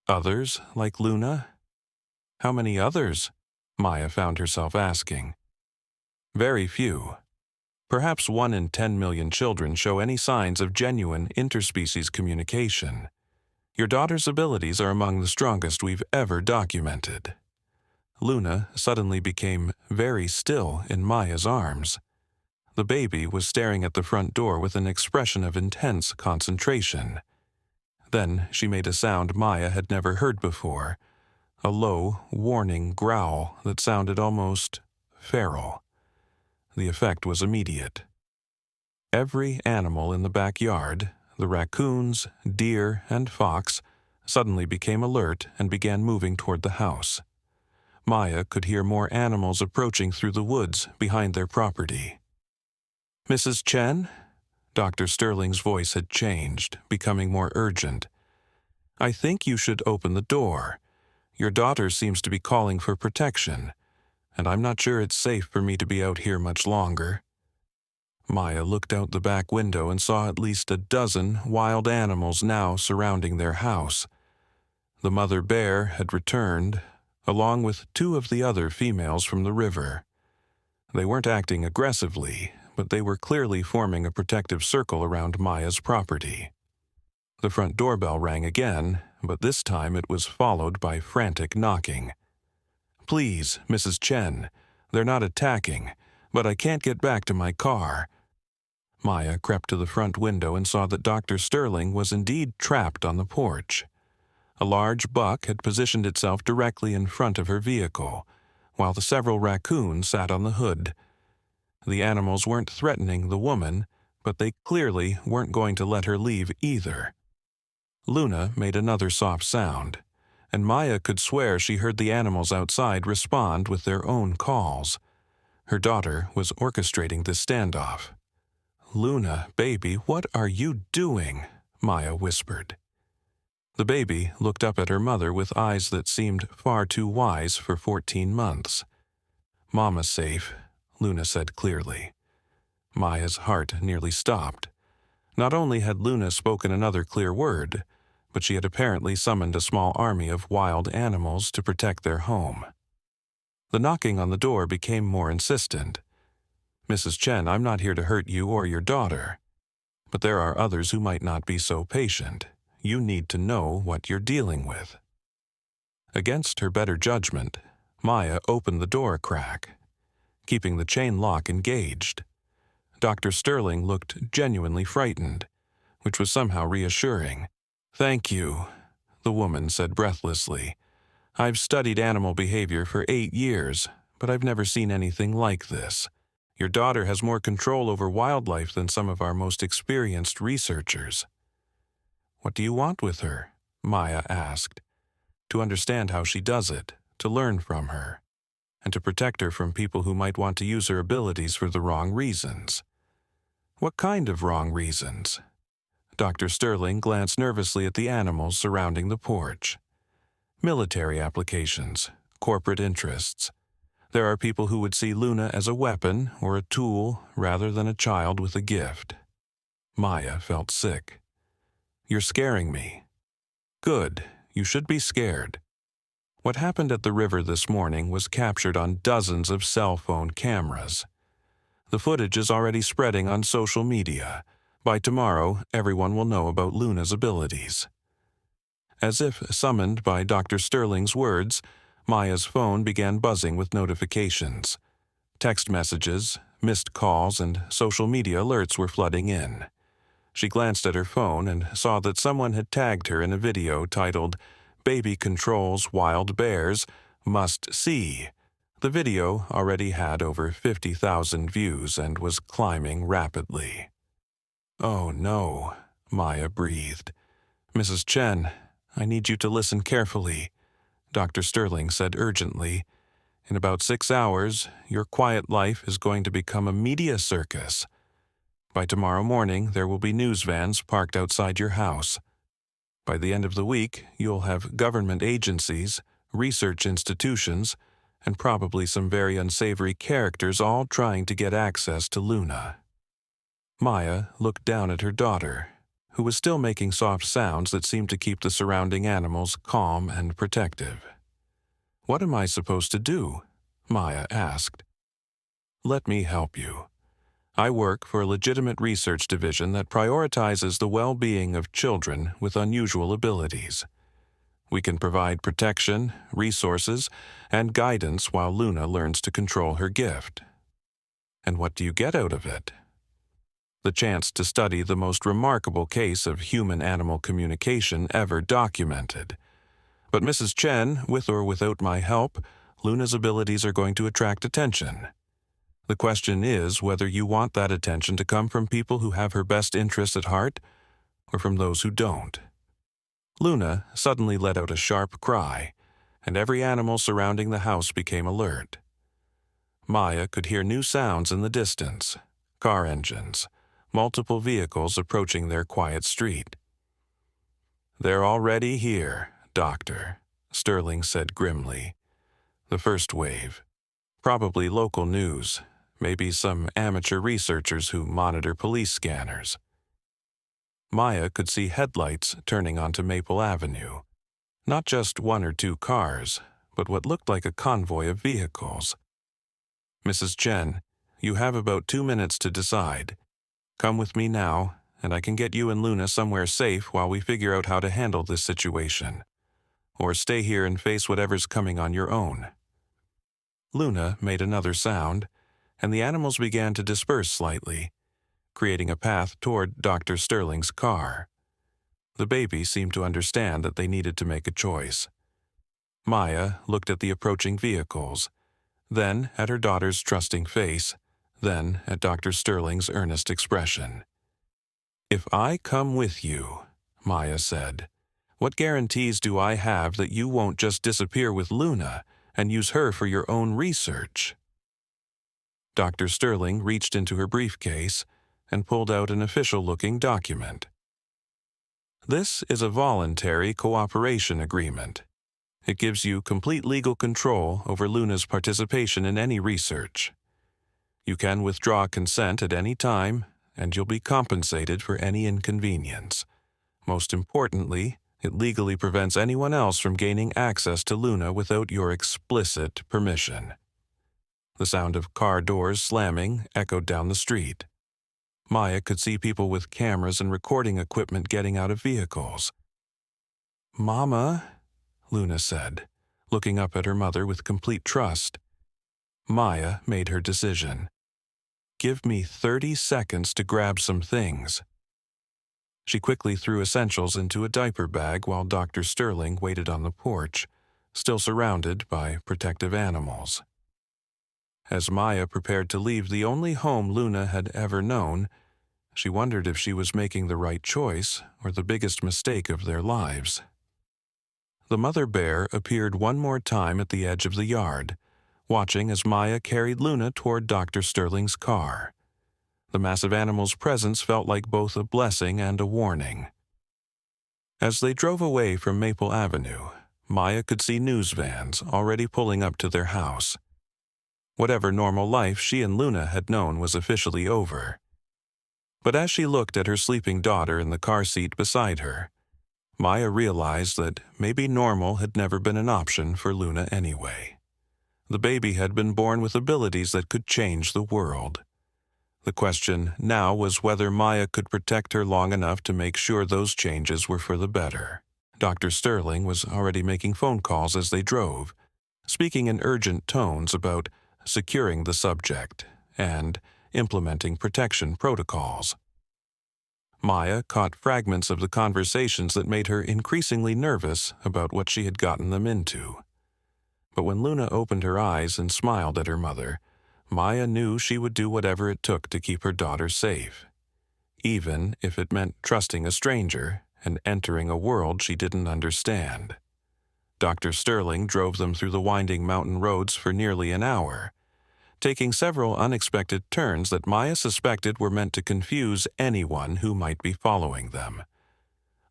"Others like Luna? How many others?" Maya found herself asking. "Very few. Perhaps 1 in 10 million children show any signs of genuine interspecies communication. Your daughter's abilities are among the strongest we've ever documented." Luna suddenly became very still in Maya's arms. The baby was staring at the front door with an expression of intense concentration. Then she made a sound Maya had never heard before, a low, warning growl that sounded almost feral. The effect was immediate. Every animal in the backyard, the raccoons, deer, and fox, suddenly became alert and began moving toward the house. Maya could hear more animals approaching through the woods behind their property. "Mrs. Chen?" Dr. Sterling's voice had changed, becoming more urgent. "I think you should open the door. Your daughter seems to be calling for protection, and I'm not sure it's safe for me to be out here much longer." Maya looked out the back window and saw at least a dozen wild animals now surrounding their house. The mother bear had returned, along with 2 of the other females from the river. They weren't acting aggressively, but they were clearly forming a protective circle around Maya's property. The front doorbell rang again, but this time it was followed by frantic knocking. "Please, Mrs. Chen, they're not attacking, but I can't get back to my car." Maya crept to the front window and saw that Dr. Sterling was indeed trapped on the porch. A large buck had positioned itself directly in front of her vehicle, while the several raccoons sat on the hood. The animals weren't threatening the woman, but they clearly weren't going to let her leave either. Luna made another soft sound, and Maya could swear she heard the animals outside respond with their own calls. Her daughter was orchestrating this standoff. "Luna, baby, what are you doing?" Maya whispered. The baby looked up at her mother with eyes that seemed far too wise for 14 months. "Mama's safe," Luna said clearly. Maya's heart nearly stopped. Not only had Luna spoken another clear word, but she had apparently summoned a small army of wild animals to protect their home. The knocking on the door became more insistent. "Mrs. Chen, I'm not here to hurt you or your daughter. But there are others who might not be so patient. You need to know what you're dealing with." Against her better judgment, Maya opened the door a crack, keeping the chain lock engaged. Dr. Sterling looked genuinely frightened, which was somehow reassuring. "Thank you," the woman said breathlessly. "I've studied animal behavior for 8 years, but I've never seen anything like this. Your daughter has more control over wildlife than some of our most experienced researchers." "What do you want with her?" Maya asked. "To understand how she does it, to learn from her, and to protect her from people who might want to use her abilities for the wrong reasons." "What kind of wrong reasons?" Dr. Sterling glanced nervously at the animals surrounding the porch. "Military applications, corporate interests. There are people who would see Luna as a weapon or a tool rather than a child with a gift." Maya felt sick. "You're scaring me." "Good. You should be scared." What happened at the river this morning was captured on dozens of cell phone cameras. The footage is already spreading on social media. By tomorrow, everyone will know about Luna's abilities. As if summoned by Dr. Sterling's words, Maya's phone began buzzing with notifications. Text messages, missed calls, and social media alerts were flooding in. She glanced at her phone and saw that someone had tagged her in a video titled, "Baby Controls Wild Bears, Must See." The video already had over 50,000 views and was climbing rapidly. "Oh no," Maya breathed. "Mrs. Chen, I need you to listen carefully," Dr. Sterling said urgently. "In about 6 hours, your quiet life is going to become a media circus. By tomorrow morning, there will be news vans parked outside your house. By the end of the week, you'll have government agencies, research institutions, and probably some very unsavory characters all trying to get access to Luna." Maya looked down at her daughter, who was still making soft sounds that seemed to keep the surrounding animals calm and protective. "What am I supposed to do?" Maya asked. "Let me help you. I work for a legitimate research division that prioritizes the well-being of children with unusual abilities. We can provide protection, resources, and guidance while Luna learns to control her gift." "And what do you get out of it?" "The chance to study the most remarkable case of human-animal communication ever documented. But Mrs. Chen, with or without my help, Luna's abilities are going to attract attention. The question is whether you want that attention to come from people who have her best interests at heart, or from those who don't." Luna suddenly let out a sharp cry, and every animal surrounding the house became alert. Maya could hear new sounds in the distance, car engines, multiple vehicles approaching their quiet street. "They're already here, Doctor," Sterling said grimly. "The first wave. Probably local news, maybe some amateur researchers who monitor police scanners." Maya could see headlights turning onto Maple Avenue. Not just 1 or 2 cars, but what looked like a convoy of vehicles. "Mrs. Chen, you have about 2 minutes to decide. Come with me now, and I can get you and Luna somewhere safe while we figure out how to handle this situation. Or stay here and face whatever's coming on your own." Luna made another sound, and the animals began to disperse slightly, creating a path toward Dr. Sterling's car. The baby seemed to understand that they needed to make a choice. Maya looked at the approaching vehicles, then at her daughter's trusting face, then at Dr. Sterling's earnest expression. "If I come with you," Maya said, "what guarantees do I have that you won't just disappear with Luna and use her for your own research?" Dr. Sterling reached into her briefcase and pulled out an official-looking document. "This is a voluntary cooperation agreement. It gives you complete legal control over Luna's participation in any research. You can withdraw consent at any time, and you'll be compensated for any inconvenience. Most importantly, it legally prevents anyone else from gaining access to Luna without your explicit permission. The sound of car doors slamming echoed down the street. Maya could see people with cameras and recording equipment getting out of vehicles. "Mama," Luna said, looking up at her mother with complete trust. Maya made her decision. "Give me 30 seconds to grab some things." She quickly threw essentials into a diaper bag while Dr. Sterling waited on the porch, still surrounded by protective animals. As Maya prepared to leave the only home Luna had ever known, she wondered if she was making the right choice or the biggest mistake of their lives. The mother bear appeared one more time at the edge of the yard, watching as Maya carried Luna toward Dr. Sterling's car. The massive animal's presence felt like both a blessing and a warning. As they drove away from Maple Avenue, Maya could see news vans already pulling up to their house. Whatever normal life she and Luna had known was officially over. But as she looked at her sleeping daughter in the car seat beside her, Maya realized that maybe normal had never been an option for Luna anyway. The baby had been born with abilities that could change the world. The question now was whether Maya could protect her long enough to make sure those changes were for the better. Dr. Sterling was already making phone calls as they drove, speaking in urgent tones about securing the subject and implementing protection protocols. Maya caught fragments of the conversations that made her increasingly nervous about what she had gotten them into. But when Luna opened her eyes and smiled at her mother, Maya knew she would do whatever it took to keep her daughter safe, even if it meant trusting a stranger and entering a world she didn't understand. Dr. Sterling drove them through the winding mountain roads for nearly an hour, taking several unexpected turns that Maya suspected were meant to confuse anyone who might be following them.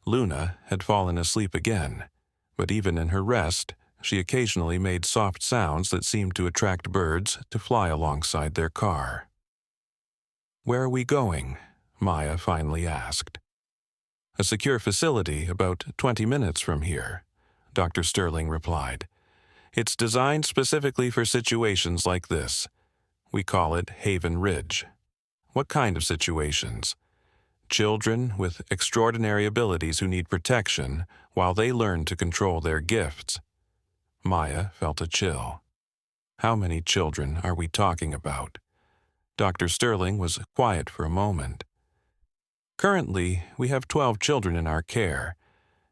Luna had fallen asleep again, but even in her rest, she occasionally made soft sounds that seemed to attract birds to fly alongside their car. "Where are we going?" Maya finally asked. "A secure facility about 20 minutes from here," Dr. Sterling replied. "It's designed specifically for situations like this. We call it Haven Ridge." "What kind of situations?" "Children with extraordinary abilities who need protection while they learn to control their gifts." Maya felt a chill. How many children are we talking about? Dr. Sterling was quiet for a moment. "Currently, we have 12 children in our care,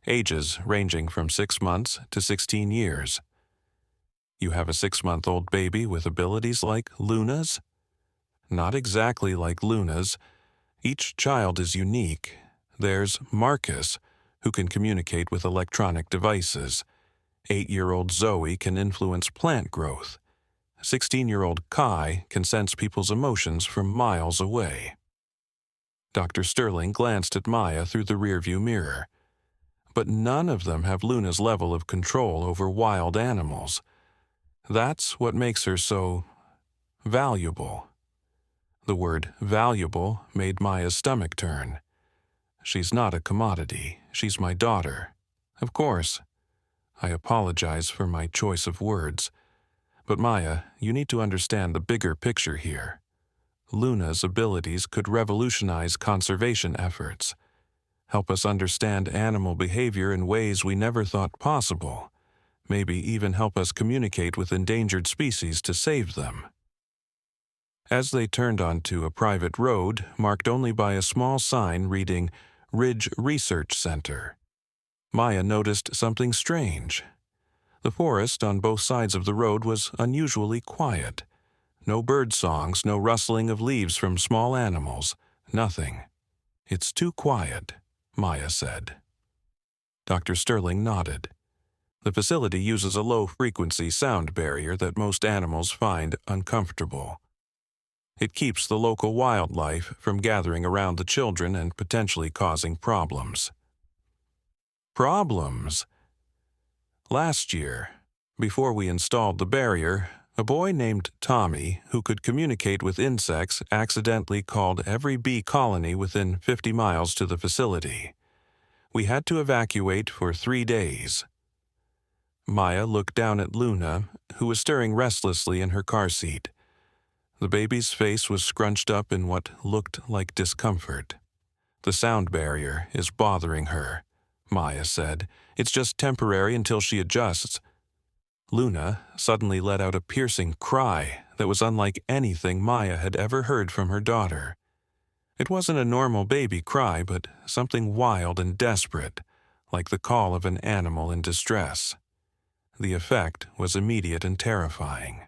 ages ranging from 6 months to 16 years. You have a 6-month-old baby with abilities like Luna's?" "Not exactly like Luna's. Each child is unique. There's Marcus, who can communicate with electronic devices. 8-year-old Zoe can influence plant growth. 16-year-old Kai can sense people's emotions from miles away." Dr. Sterling glanced at Maya through the rearview mirror. "But none of them have Luna's level of control over wild animals. That's what makes her so valuable." The word valuable made Maya's stomach turn. "She's not a commodity. She's my daughter." "Of course. I apologize for my choice of words. But Maya, you need to understand the bigger picture here. Luna's abilities could revolutionize conservation efforts, help us understand animal behavior in ways we never thought possible, maybe even help us communicate with endangered species to save them." As they turned onto a private road marked only by a small sign reading Ridge Research Center, Maya noticed something strange. The forest on both sides of the road was unusually quiet. No bird songs, no rustling of leaves from small animals, nothing. "It's too quiet," Maya said. Dr. Sterling nodded. The facility uses a low-frequency sound barrier that most animals find uncomfortable. It keeps the local wildlife from gathering around the children and potentially causing problems. Problems? Last year, before we installed the barrier, A boy named Tommy, who could communicate with insects, accidentally called every bee colony within 50 miles to the facility. We had to evacuate for 3 days. Maya looked down at Luna, who was stirring restlessly in her car seat. The baby's face was scrunched up in what looked like discomfort. "The sound barrier is bothering her," Maya said. "It's just temporary until she adjusts." Luna suddenly let out a piercing cry that was unlike anything Maya had ever heard from her daughter. It wasn't a normal baby cry, but something wild and desperate, like the call of an animal in distress. The effect was immediate and terrifying.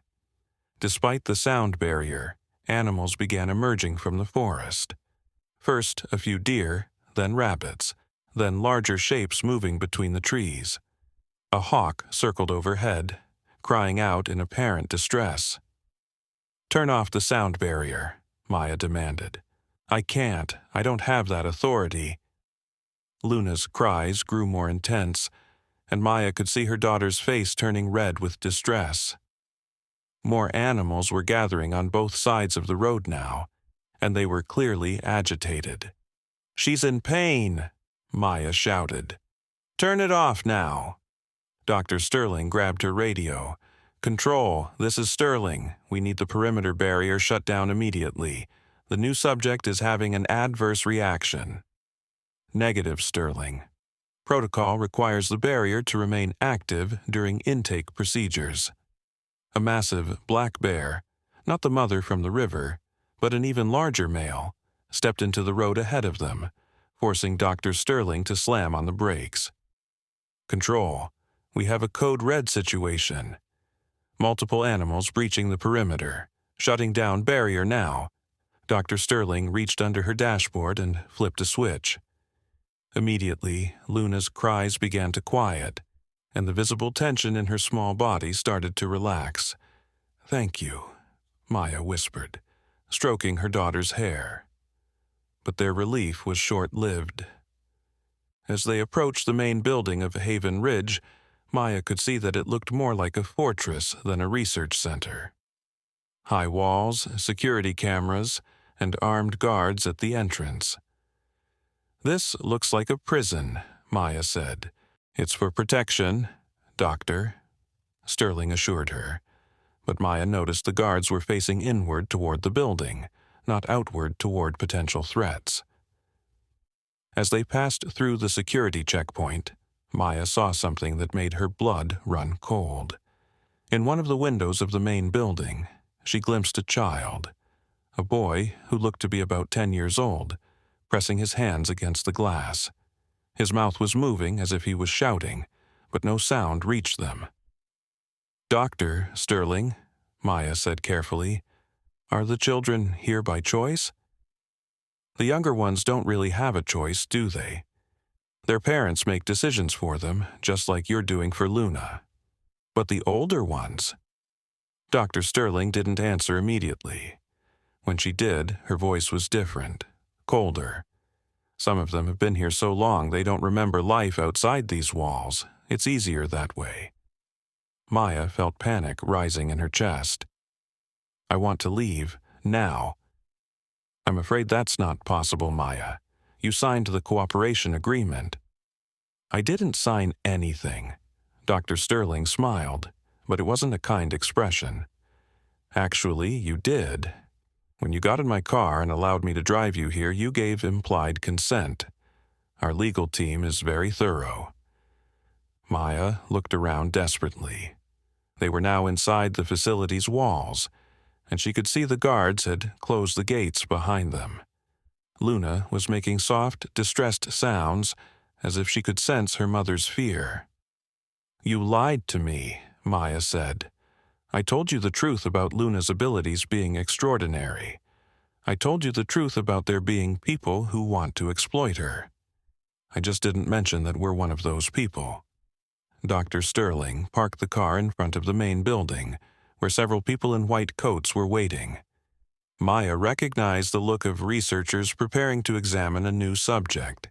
Despite the sound barrier, animals began emerging from the forest. First a few deer, then rabbits, then larger shapes moving between the trees. A hawk circled overhead, crying out in apparent distress. "Turn off the sound barrier," Maya demanded. "I can't. I don't have that authority." Luna's cries grew more intense, and Maya could see her daughter's face turning red with distress. More animals were gathering on both sides of the road now, and they were clearly agitated. "She's in pain," Maya shouted. "Turn it off now." Dr. Sterling grabbed her radio. "Control, this is Sterling. We need the perimeter barrier shut down immediately. The new subject is having an adverse reaction." "Negative, Sterling. Protocol requires the barrier to remain active during intake procedures." A massive black bear, not the mother from the river, but an even larger male, stepped into the road ahead of them, forcing Dr. Sterling to slam on the brakes. "Control, we have a code red situation. Multiple animals breaching the perimeter. Shutting down barrier now." Dr. Sterling reached under her dashboard and flipped a switch. Immediately, Luna's cries began to quiet, and the visible tension in her small body started to relax. "Thank you," Maya whispered, stroking her daughter's hair. But their relief was short-lived. As they approached the main building of Haven Ridge, Maya could see that it looked more like a fortress than a research center. High walls, security cameras, and armed guards at the entrance. "This looks like a prison," Maya said. "It's for protection, Doctor," Sterling assured her. But Maya noticed the guards were facing inward toward the building, not outward toward potential threats. As they passed through the security checkpoint, Maya saw something that made her blood run cold. In one of the windows of the main building, she glimpsed a child, a boy who looked to be about 10 years old, pressing his hands against the glass. His mouth was moving as if he was shouting, but no sound reached them. "Dr. Sterling," Maya said carefully, "are the children here by choice?" "The younger ones don't really have a choice, do they? Their parents make decisions for them, just like you're doing for Luna. But the older ones?" Dr. Sterling didn't answer immediately. When she did, her voice was different, colder. "Some of them have been here so long they don't remember life outside these walls. It's easier that way." Maya felt panic rising in her chest. "I want to leave, now." "I'm afraid that's not possible, Maya. You signed the cooperation agreement." "I didn't sign anything." Dr. Sterling smiled, but it wasn't a kind expression. "Actually, you did. When you got in my car and allowed me to drive you here, you gave implied consent. Our legal team is very thorough." Maya looked around desperately. They were now inside the facility's walls, and she could see the guards had closed the gates behind them. Luna was making soft, distressed sounds, as if she could sense her mother's fear. "You lied to me," Maya said. "I told you the truth about Luna's abilities being extraordinary. I told you the truth about there being people who want to exploit her. I just didn't mention that we're one of those people." Dr. Sterling parked the car in front of the main building, where several people in white coats were waiting. Maya recognized the look of researchers preparing to examine a new subject.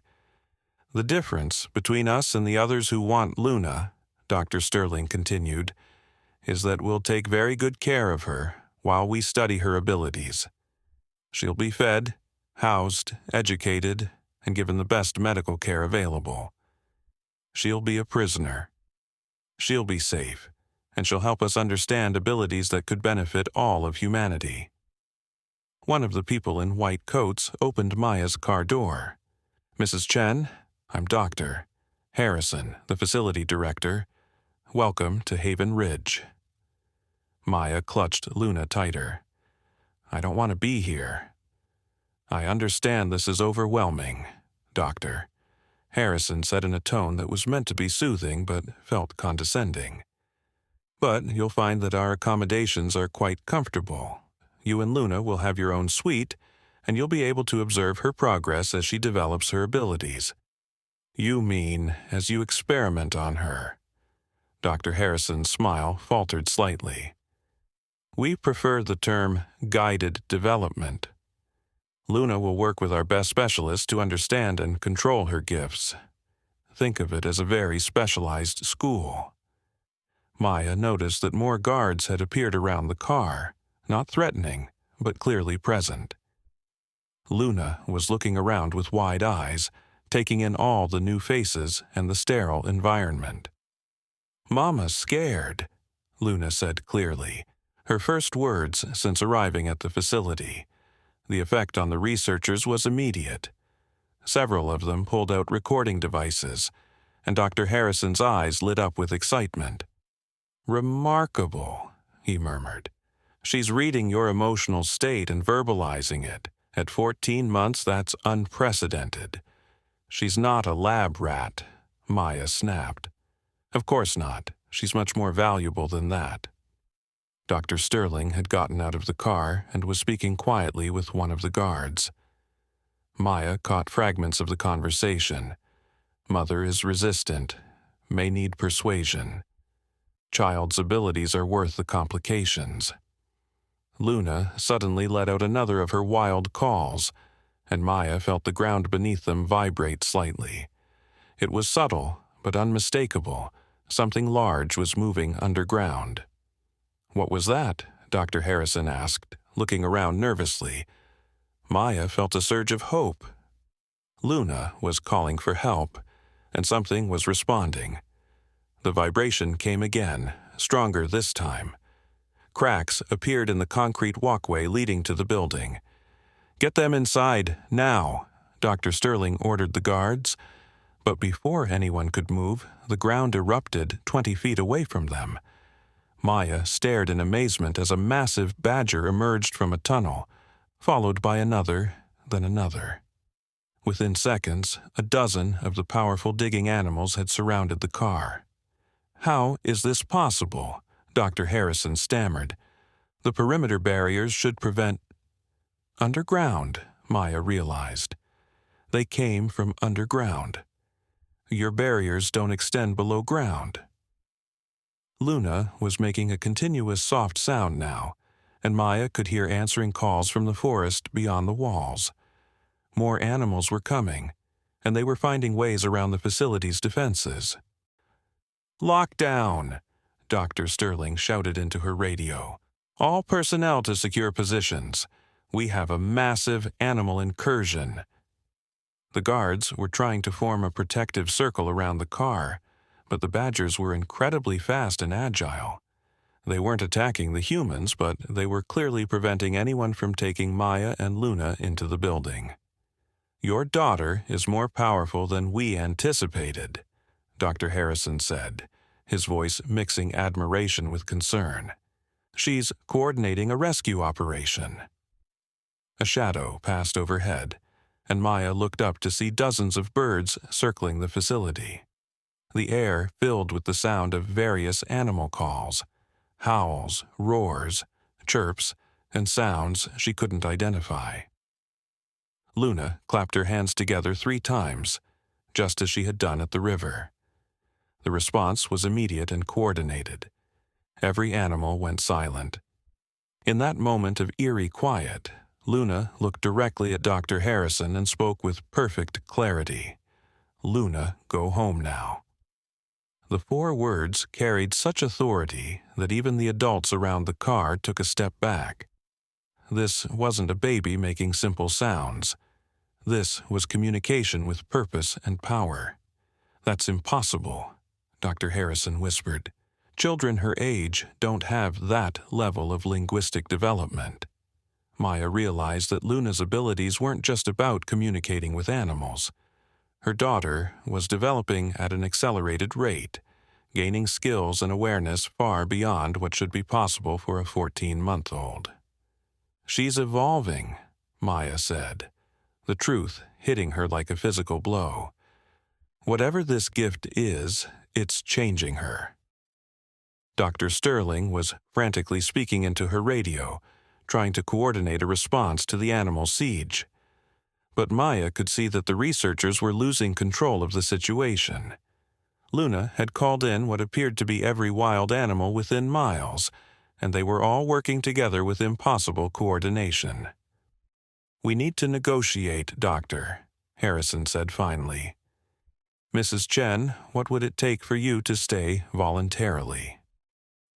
"The difference between us and the others who want Luna," Dr. Sterling continued, is that we'll take very good care of her while we study her abilities. She'll be fed, housed, educated, and given the best medical care available. She'll be a prisoner. She'll be safe, and she'll help us understand abilities that could benefit all of humanity. One of the people in white coats opened Maya's car door. "Mrs. Chen, I'm Dr. Harrison, the facility director. Welcome to Haven Ridge." Maya clutched Luna tighter. "I don't want to be here." "I understand this is overwhelming, Doctor," Harrison said in a tone that was meant to be soothing but felt condescending. "But you'll find that our accommodations are quite comfortable. You and Luna will have your own suite, and you'll be able to observe her progress as she develops her abilities." "You mean as you experiment on her?" Dr. Harrison's smile faltered slightly. "We prefer the term guided development. Luna will work with our best specialists to understand and control her gifts. Think of it as a very specialized school." Maya noticed that more guards had appeared around the car, not threatening, but clearly present. Luna was looking around with wide eyes, taking in all the new faces and the sterile environment. "Mama's scared," Luna said clearly, her first words since arriving at the facility. The effect on the researchers was immediate. Several of them pulled out recording devices, and Dr. Harrison's eyes lit up with excitement. "Remarkable," he murmured. "She's reading your emotional state and verbalizing it. At 14 months, that's unprecedented." "She's not a lab rat," Maya snapped. "Of course not. She's much more valuable than that." Dr. Sterling had gotten out of the car and was speaking quietly with one of the guards. Maya caught fragments of the conversation. "Mother is resistant. May need persuasion. Child's abilities are worth the complications." Luna suddenly let out another of her wild calls, and Maya felt the ground beneath them vibrate slightly. It was subtle, but unmistakable. Something large was moving underground. "What was that?" Dr. Harrison asked, looking around nervously. Maya felt a surge of hope. Luna was calling for help, and something was responding. The vibration came again, stronger this time. Cracks appeared in the concrete walkway leading to the building. "Get them inside, now," Dr. Sterling ordered the guards. But before anyone could move, the ground erupted 20 feet away from them. Maya stared in amazement as a massive badger emerged from a tunnel, followed by another, then another. Within seconds, a dozen of the powerful digging animals had surrounded the car. "How is this possible?" Dr. Harrison stammered. "The perimeter barriers should prevent—" "Underground," Maya realized. "They came from underground. Your barriers don't extend below ground." Luna was making a continuous soft sound now, and Maya could hear answering calls from the forest beyond the walls. More animals were coming, and they were finding ways around the facility's defenses. "Lockdown!" Dr. Sterling shouted into her radio. "All personnel to secure positions. We have a massive animal incursion." The guards were trying to form a protective circle around the car, but the badgers were incredibly fast and agile. They weren't attacking the humans, but they were clearly preventing anyone from taking Maya and Luna into the building. "Your daughter is more powerful than we anticipated," Dr. Harrison said, his voice mixing admiration with concern. "She's coordinating a rescue operation." A shadow passed overhead, and Maya looked up to see dozens of birds circling the facility. The air filled with the sound of various animal calls, howls, roars, chirps, and sounds she couldn't identify. Luna clapped her hands together 3 times, just as she had done at the river. The response was immediate and coordinated. Every animal went silent. In that moment of eerie quiet, Luna looked directly at Dr. Harrison and spoke with perfect clarity. "Luna, go home now." The 4 words carried such authority that even the adults around the car took a step back. This wasn't a baby making simple sounds. This was communication with purpose and power. "That's impossible," Dr. Harrison whispered. "Children her age don't have that level of linguistic development." Maya realized that Luna's abilities weren't just about communicating with animals. Her daughter was developing at an accelerated rate, gaining skills and awareness far beyond what should be possible for a 14-month-old. "She's evolving," Maya said, the truth hitting her like a physical blow. "Whatever this gift is, it's changing her." Dr. Sterling was frantically speaking into her radio, trying to coordinate a response to the animal siege. But Maya could see that the researchers were losing control of the situation. Luna had called in what appeared to be every wild animal within miles, and they were all working together with impossible coordination. "We need to negotiate, Doctor," Harrison said finally. "Mrs. Chen, what would it take for you to stay voluntarily?"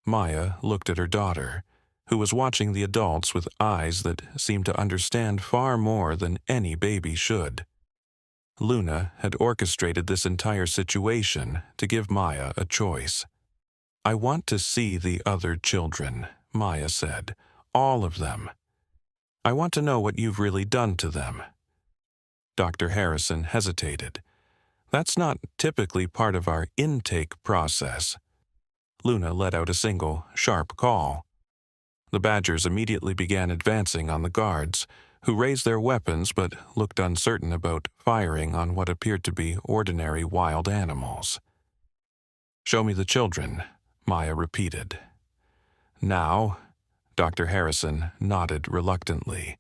Maya looked at her daughter, who was watching the adults with eyes that seemed to understand far more than any baby should. Luna had orchestrated this entire situation to give Maya a choice. "I want to see the other children," Maya said. "All of them. I want to know what you've really done to them." Dr. Harrison hesitated. "That's not typically part of our intake process." Luna let out a single, sharp call. The badgers immediately began advancing on the guards, who raised their weapons but looked uncertain about firing on what appeared to be ordinary wild animals. "Show me the children," Maya repeated. "Now?" Dr. Harrison nodded reluctantly.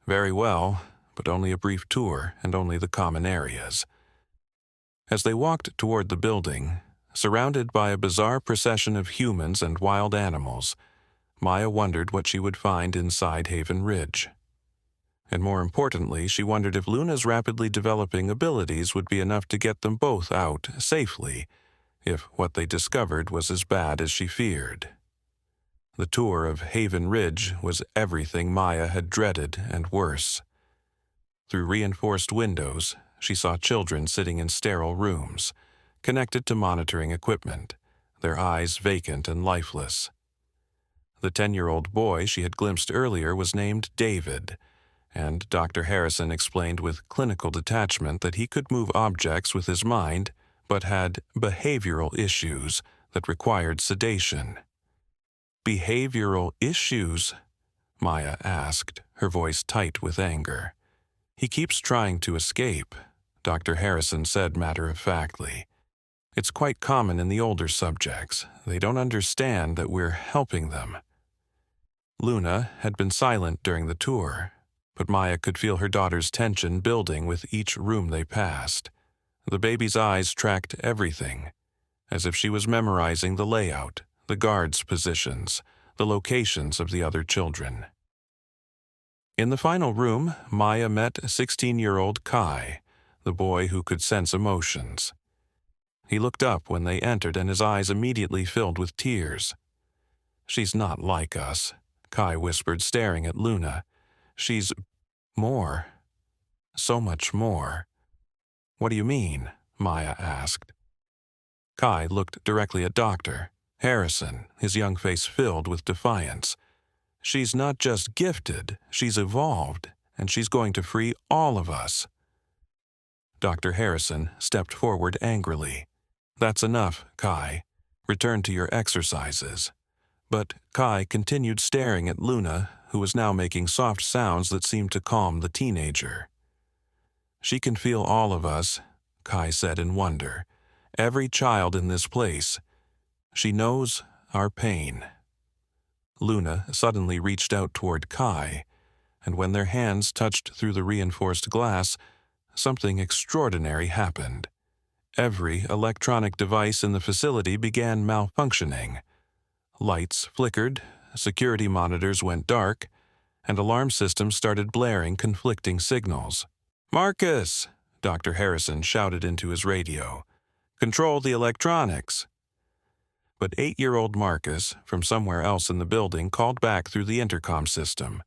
"Very well, but only a brief tour and only the common areas." As they walked toward the building, surrounded by a bizarre procession of humans and wild animals, Maya wondered what she would find inside Haven Ridge. And more importantly, she wondered if Luna's rapidly developing abilities would be enough to get them both out safely, if what they discovered was as bad as she feared. The tour of Haven Ridge was everything Maya had dreaded and worse. Through reinforced windows, she saw children sitting in sterile rooms, connected to monitoring equipment, their eyes vacant and lifeless. The 10-year-old boy she had glimpsed earlier was named David, and Dr. Harrison explained with clinical detachment that he could move objects with his mind, but had behavioral issues that required sedation. "Behavioral issues?" Maya asked, her voice tight with anger. "He keeps trying to escape," Dr. Harrison said matter-of-factly. "It's quite common in the older subjects. They don't understand that we're helping them." Luna had been silent during the tour, but Maya could feel her daughter's tension building with each room they passed. The baby's eyes tracked everything, as if she was memorizing the layout, the guards' positions, the locations of the other children. In the final room, Maya met 16-year-old Kai, the boy who could sense emotions. He looked up when they entered and his eyes immediately filled with tears. "She's not like us," Kai whispered, staring at Luna. "She's more. So much more." "What do you mean?" Maya asked. Kai looked directly at Dr. Harrison, his young face filled with defiance. "She's not just gifted, she's evolved, and she's going to free all of us." Dr. Harrison stepped forward angrily. "That's enough, Kai. Return to your exercises." But Kai continued staring at Luna, who was now making soft sounds that seemed to calm the teenager. "She can feel all of us," Kai said in wonder. "Every child in this place. She knows our pain." Luna suddenly reached out toward Kai, and when their hands touched through the reinforced glass, something extraordinary happened. Every electronic device in the facility began malfunctioning. Lights flickered, security monitors went dark, and alarm systems started blaring conflicting signals. "Marcus!" Dr. Harrison shouted into his radio. Control the electronics. But 8-year-old Marcus, from somewhere else in the building, called back through the intercom system.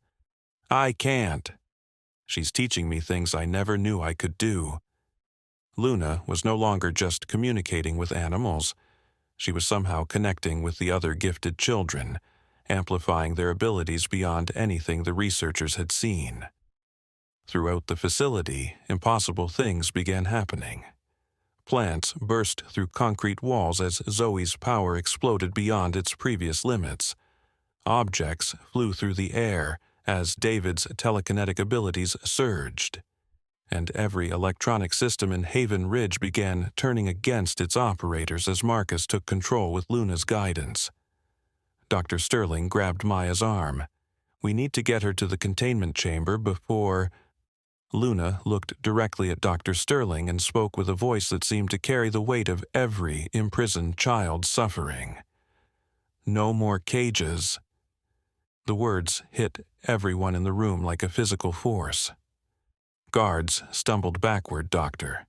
I can't. She's teaching me things I never knew I could do. Luna was no longer just communicating with animals. She was somehow connecting with the other gifted children, amplifying their abilities beyond anything the researchers had seen. Throughout the facility, impossible things began happening. Plants burst through concrete walls as Zoe's power exploded beyond its previous limits. Objects flew through the air as David's telekinetic abilities surged. And every electronic system in Haven Ridge began turning against its operators as Marcus took control with Luna's guidance. Dr. Sterling grabbed Maya's arm. We need to get her to the containment chamber before... Luna looked directly at Dr. Sterling and spoke with a voice that seemed to carry the weight of every imprisoned child's suffering. No more cages. The words hit everyone in the room like a physical force. Guards stumbled backward, Doctor.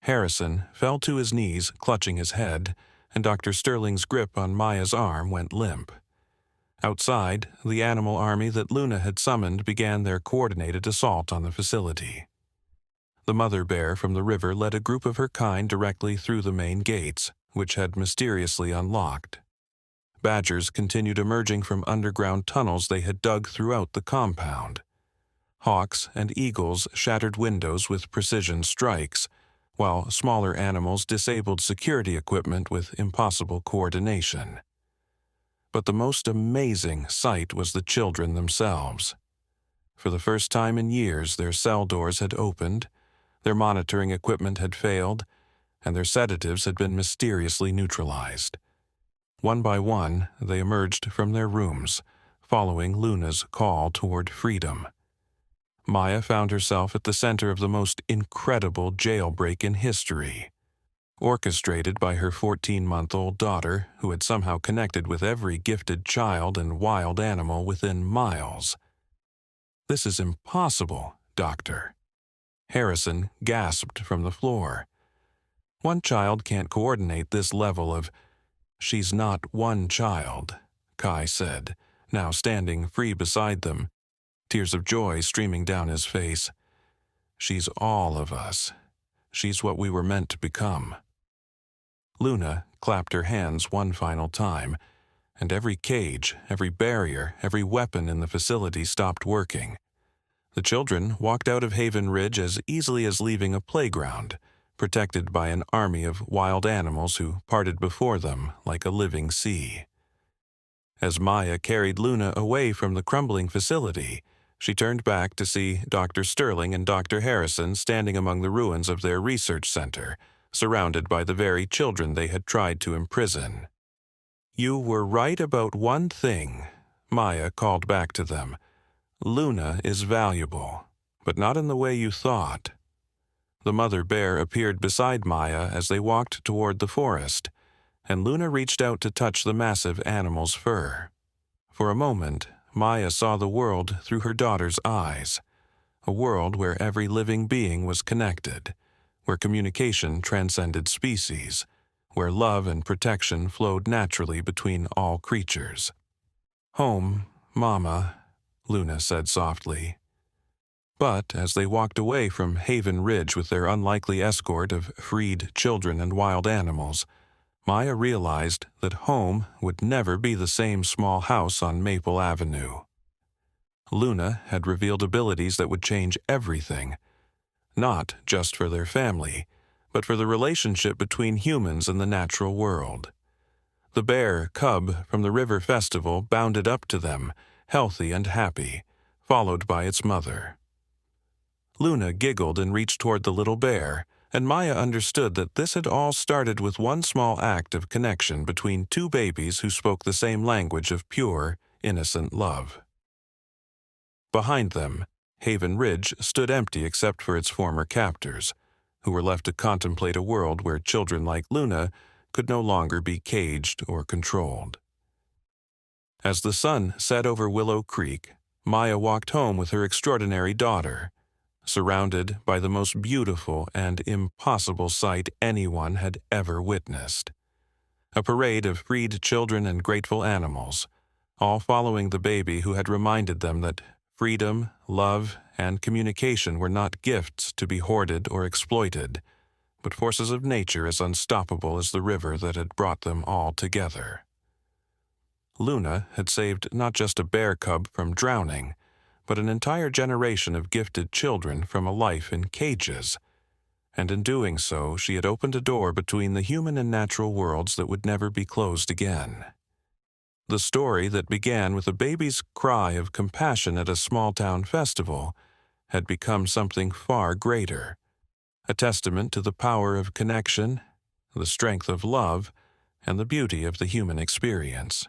Harrison fell to his knees, clutching his head, and Dr. Sterling's grip on Maya's arm went limp. Outside, the animal army that Luna had summoned began their coordinated assault on the facility. The mother bear from the river led a group of her kind directly through the main gates, which had mysteriously unlocked. Badgers continued emerging from underground tunnels they had dug throughout the compound. Hawks and eagles shattered windows with precision strikes, while smaller animals disabled security equipment with impossible coordination. But the most amazing sight was the children themselves. For the first time in years, their cell doors had opened, their monitoring equipment had failed, and their sedatives had been mysteriously neutralized. One by one, they emerged from their rooms, following Luna's call toward freedom. Maya found herself at the center of the most incredible jailbreak in history. Orchestrated by her 14-month-old daughter, who had somehow connected with every gifted child and wild animal within miles. This is impossible, Doctor. Harrison gasped from the floor. One child can't coordinate this level of... She's not one child, Kai said, now standing free beside them, tears of joy streaming down his face. She's all of us. She's what we were meant to become. Luna clapped her hands one final time, and every cage, every barrier, every weapon in the facility stopped working. The children walked out of Haven Ridge as easily as leaving a playground, protected by an army of wild animals who parted before them like a living sea. As Maya carried Luna away from the crumbling facility, she turned back to see Dr. Sterling and Dr. Harrison standing among the ruins of their research center, surrounded by the very children they had tried to imprison. You were right about one thing, Maya called back to them. Luna is valuable, but not in the way you thought. The mother bear appeared beside Maya as they walked toward the forest, and Luna reached out to touch the massive animal's fur. For a moment, Maya saw the world through her daughter's eyes, a world where every living being was connected, where communication transcended species, where love and protection flowed naturally between all creatures. Home, Mama, Luna said softly. But as they walked away from Haven Ridge with their unlikely escort of freed children and wild animals, Maya realized that home would never be the same small house on Maple Avenue. Luna had revealed abilities that would change everything, not just for their family, but for the relationship between humans and the natural world. The bear cub from the River Festival bounded up to them, healthy and happy, followed by its mother. Luna giggled and reached toward the little bear, and Maya understood that this had all started with one small act of connection between two babies who spoke the same language of pure, innocent love. Behind them, Haven Ridge stood empty except for its former captors, who were left to contemplate a world where children like Luna could no longer be caged or controlled. As the sun set over Willow Creek, Maya walked home with her extraordinary daughter. surrounded by the most beautiful and impossible sight anyone had ever witnessed. A parade of freed children and grateful animals, all following the baby who had reminded them that freedom, love, and communication were not gifts to be hoarded or exploited, but forces of nature as unstoppable as the river that had brought them all together. Luna had saved not just a bear cub from drowning, but an entire generation of gifted children from a life in cages, and in doing so she had opened a door between the human and natural worlds that would never be closed again. The story that began with a baby's cry of compassion at a small-town festival had become something far greater, a testament to the power of connection, the strength of love, and the beauty of the human experience.